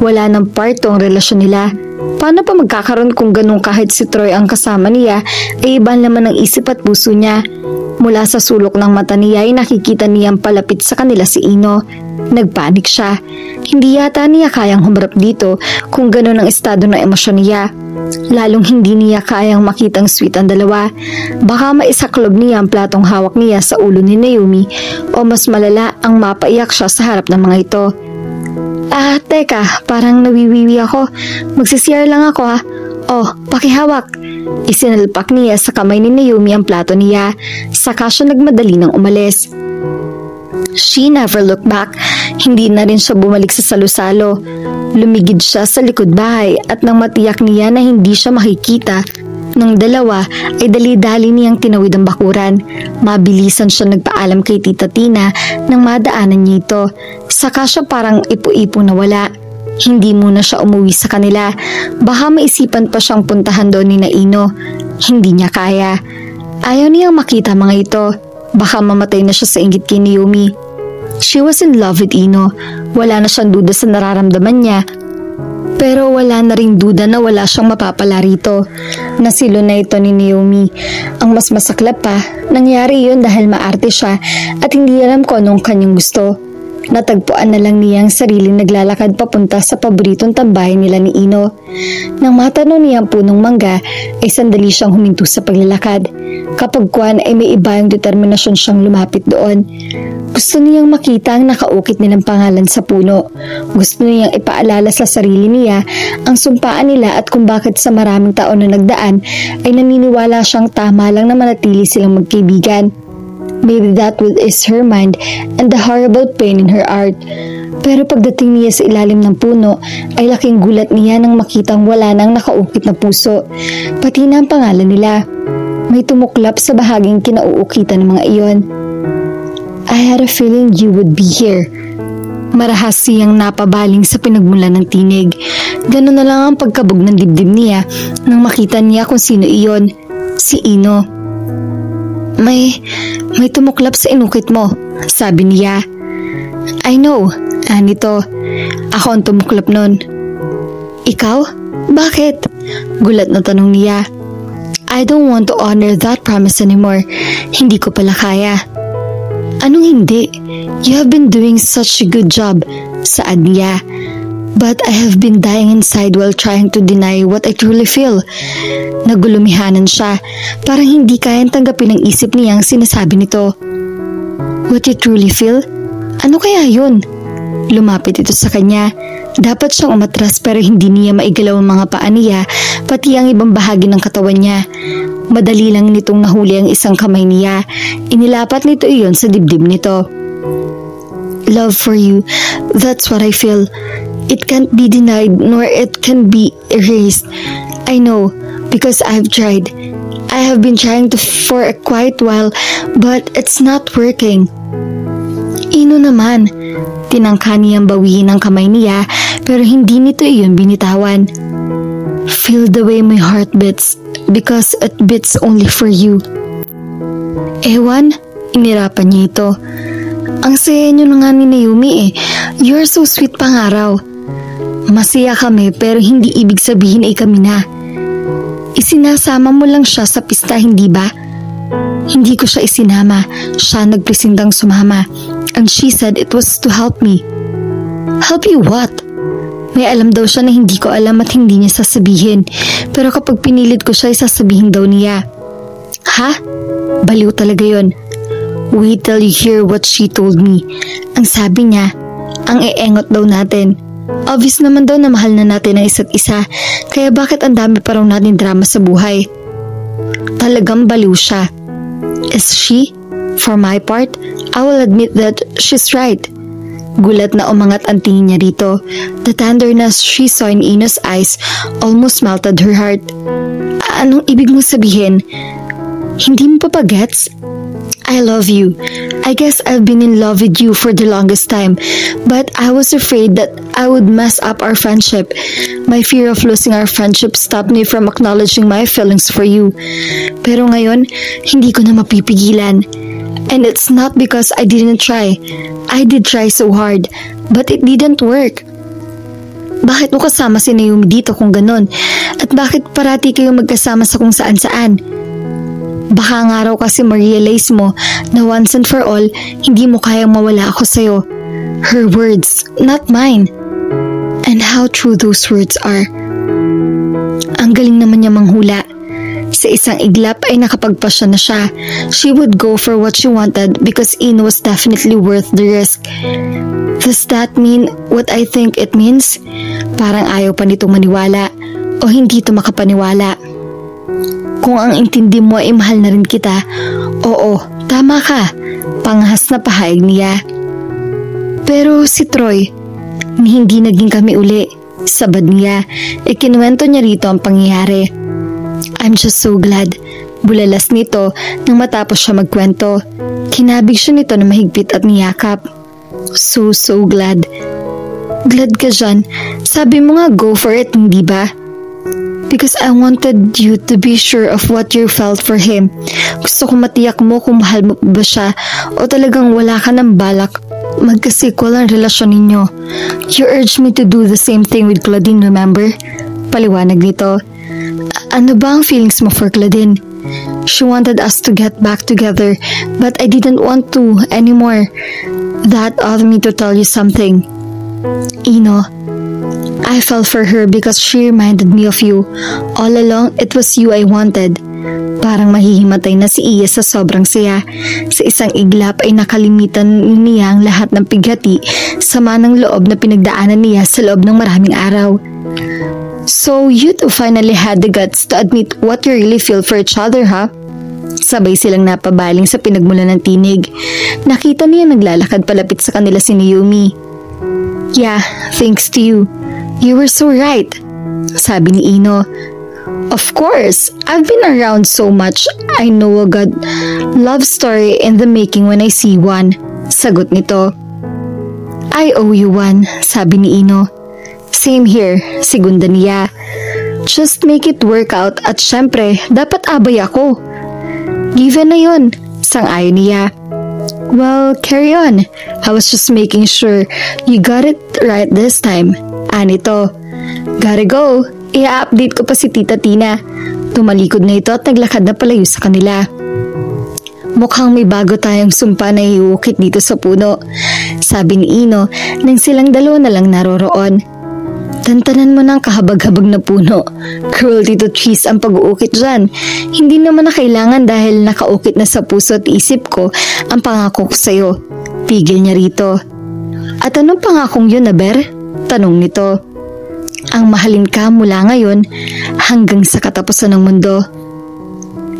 Wala nang parto ang relasyon nila. Paano pa magkakaroon kung ganun kahit si Troy ang kasama niya ay ibang laman ng isip at puso niya? Mula sa sulok ng mata niya ay nakikita niyang palapit sa kanila si Ino. Nagpanik siya. Hindi yata niya kayang humarap dito kung ganun ang estado ng emosyon niya. Lalong hindi niya kayang makitang sweet ang dalawa. Baka maisaklob niya ang platong hawak niya sa ulo ni Naomi o mas malala ang mapaiyak siya sa harap ng mga ito. Teka, parang nawiwiwi ako. Magsisiyar lang ako ha. Oh, pakihawak. Isinalpak niya sa kamay ni Naomi ang plato niya, saka siya nagmadali ng umalis. She never looked back. Hindi na rin siya bumalik sa salusalo. Lumigid siya sa likod bahay at nang matiyak niya na hindi siya makikita ng dalawa ay dali-dali niyang tinawid ang bakuran. Mabilisan siya nagpaalam kay Tita Tina nang madaanan niya ito. Saka siya parang ipo-ipo na wala. Hindi muna siya umuwi sa kanila. Baka maisipan pa siyang puntahan doon ni Naino. Hindi niya kaya. Ayaw niyang makita mga ito. Baka mamatay na siya sa inggit kay Naomi. She was in love with Ino. Wala na siyang duda sa nararamdaman niya. Pero wala na ring duda na wala siyang mapapala rito. Nasilo na ito ni Naomi. Ang mas masaklap pa, nangyari yun dahil maarte siya at hindi alam ko anong kanyang gusto. Natagpuan na lang niya ang sariling naglalakad papunta sa paboritong tambayan nila ni Ino. Nang matanong niya ang punong mangga, ay sandali siyang huminto sa paglalakad. Kapag kuwan ay may iba yung determinasyon siyang lumapit doon. Gusto niyang makita ang nakaukit nilang pangalan sa puno. Gusto niyang ipaalala sa sarili niya ang sumpaan nila at kung bakit sa maraming taon na nagdaan ay naniniwala siyang tama lang na manatili silang magkaibigan. Maybe that would ease her mind and the horrible pain in her heart. Pero pagdating niya sa ilalim ng puno, ay laking gulat niya nang makitang wala nang nakaukit na puso. Pati na ang pangalan nila. May tumuklap sa bahaging kinauukitan ng mga iyon. I had a feeling you would be here. Marahas siyang napabaling sa pinagmulan ng tinig. Ganun na lang ang pagkabog ng dibdib niya nang makita niya kung sino iyon. Si Ino. May tumuklap sa inukit mo, sabi niya. I know, Anito. Ako ang tumuklap nun. Ikaw? Bakit? Gulat na tanong niya. I don't want to honor that promise anymore. Hindi ko pala kaya. Anong hindi? You have been doing such a good job, saad niya. But I have been dying inside while trying to deny what I truly feel. Nagulumihanan siya, parang hindi kayang tanggapin ng isip niya ang sinasabi nito. What you truly feel? Ano kaya yun? Lumapit ito sa kanya. Dapat siyang umatras pero hindi niya maigalaw ang mga paa niya, pati ang ibang bahagi ng katawan niya. Madali lang nitong nahuli ang isang kamay niya. Inilapat nito iyon sa dibdib nito. Love for you, that's what I feel. It can't be denied nor it can be erased. I know, because I've tried. I have been trying to for a quite while, but it's not working. Ino naman, tinangka niyang bawiin ang kamay niya pero hindi nito iyon binitawan. Feel the way my heart beats because it beats only for you. Ewan, inirapan niya ito. Ang saya niyo na nga ni Naomi eh. You're so sweet pangaraw. Masaya kami pero hindi ibig sabihin ay kami na. Isinasama mo lang siya sa pista, hindi ba? Hindi ko siya isinama. Siya nagpresindang sumama. And she said it was to help me. Help you what? May alam daw siya na hindi ko alam at hindi niya sasabihin. Pero kapag pinilit ko siya, sasabihin daw niya. Ha? Baliw talaga yon. Wait till you hear what she told me. Ang sabi niya, ang eengot daw natin. Obvious naman daw na mahal na natin ang isa't isa, kaya bakit ang dami pa raw natin drama sa buhay? Talagang baliw siya. Is she? For my part, I will admit that she's right. Gulat na umangat ang tingin niya rito. The tenderness she saw in Ino's eyes almost melted her heart. Anong ibig mo sabihin? Hindi mo pa gets? I love you. I guess I've been in love with you for the longest time, but I was afraid that I would mess up our friendship. My fear of losing our friendship stopped me from acknowledging my feelings for you. Pero ngayon, hindi ko na mapipigilan. And it's not because I didn't try. I did try so hard, but it didn't work. Bakit mo kasama si Naomi dito kung ganon? At bakit parati kayo magkasama sa kung saan-saan? Baka nga raw kasi ma-realize mo na once and for all, hindi mo kayang mawala ako sa'yo. Her words, not mine. And how true those words are. Ang galing naman niya manghula. Sa isang iglap ay nakapagpasya na siya. She would go for what she wanted because Ino was definitely worth the risk. Does that mean what I think it means? Parang ayaw pa nitong maniwala o hindi ito makapaniwala. Kung ang intindi mo ay mahal na rin kita, oo, tama ka, panghas na pahayag niya. Pero si Troy, hindi naging kami uli. Sabad niya, ikinuwento niya rito ang pangyayari. I'm just so glad. Bulalas nito nang matapos siya magkwento. Kinabig siya nito na mahigpit at niyakap. So glad. Glad ka dyan. Sabi mo nga go for it, hindi ba? Because I wanted you to be sure of what you felt for him. Gusto ko matiyak mo kung mahal mo ba siya o talagang wala ka ng balak magkasequel ang relasyon ninyo. You urged me to do the same thing with Claudine, remember? Paliwanag nito. Ano ba ang feelings mo for Claudine? She wanted us to get back together but I didn't want to anymore. That ought me to tell you something. Ino, I fell for her because she reminded me of you. All along, it was you I wanted. Parang mahihimatay na si Iya sa sobrang saya. Sa isang iglap ay nakalimitan niya ang lahat ng pighati, sama ng loob na pinagdaanan niya sa loob ng maraming araw. So, you two finally had the guts to admit what you really feel for each other, huh? Sabay silang napabaling sa pinagmulan ng tinig. Nakita niya naglalakad palapit sa kanila si Naomi. Yeah, thanks to you. You were so right, sabi ni Ino. Of course, I've been around so much. I know a good love story in the making when I see one, sagot nito. I owe you one, sabi ni Ino. Same here, segunda niya. Just make it work out at syempre, dapat abay ako. Given na yun, sang-ayon niya. Well, carry on. I was just making sure you got it right this time. Anito, gotta go. I-update ko pa si Tita Tina. Tumalikod na ito at naglakad na palayo sa kanila. Mukhang may bago tayong sumpa na iuukit dito sa puno, sabi ni Ino nang silang dalawa na lang naroroon. Tantanan mo ng kahabag-habag na puno. Cruelty to trees ang pag-uukit dyan. Hindi naman na kailangan dahil nakaukit na sa puso at isip ko ang pangako ko sa'yo. Pigil niya rito. At anong pangakong yun, Aber? Tanong nito. Ang mahalin ka mula ngayon hanggang sa katapusan ng mundo.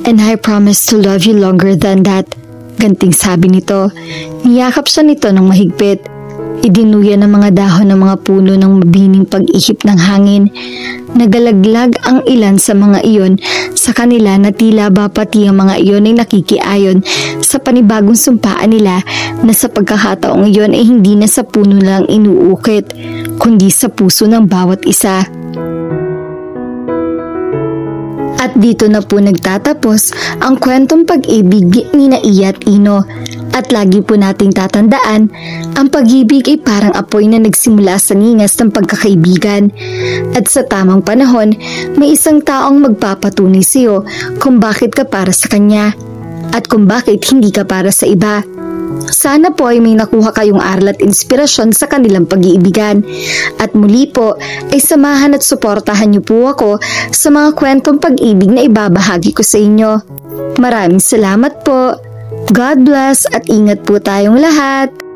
And I promise to love you longer than that. Ganting sabi nito. Niyakap siya nito ng mahigpit. Idinuya ng mga dahon ng mga puno ng mabining pag-ihip ng hangin. Nagalaglag ang ilan sa mga iyon sa kanila na tila ba pati ang mga iyon ay nakikiayon sa panibagong sumpaan nila na sa pagkakataong iyon ay hindi na sa puno lang inuukit, kundi sa puso ng bawat isa. At dito na po nagtatapos ang kwentong pag-ibig ni Iya at Ino. At lagi po nating tatandaan, ang pag-ibig ay parang apoy na nagsimula sa ningas ng pagkakaibigan. At sa tamang panahon, may isang taong magpapatunay sa iyo kung bakit ka para sa kanya at kung bakit hindi ka para sa iba. Sana po ay may nakuha kayong aral at inspirasyon sa kanilang pag-iibigan. At muli po ay samahan at suportahan niyo po ako sa mga kwentong pag-ibig na ibabahagi ko sa inyo. Maraming salamat po. God bless at ingat po tayong lahat.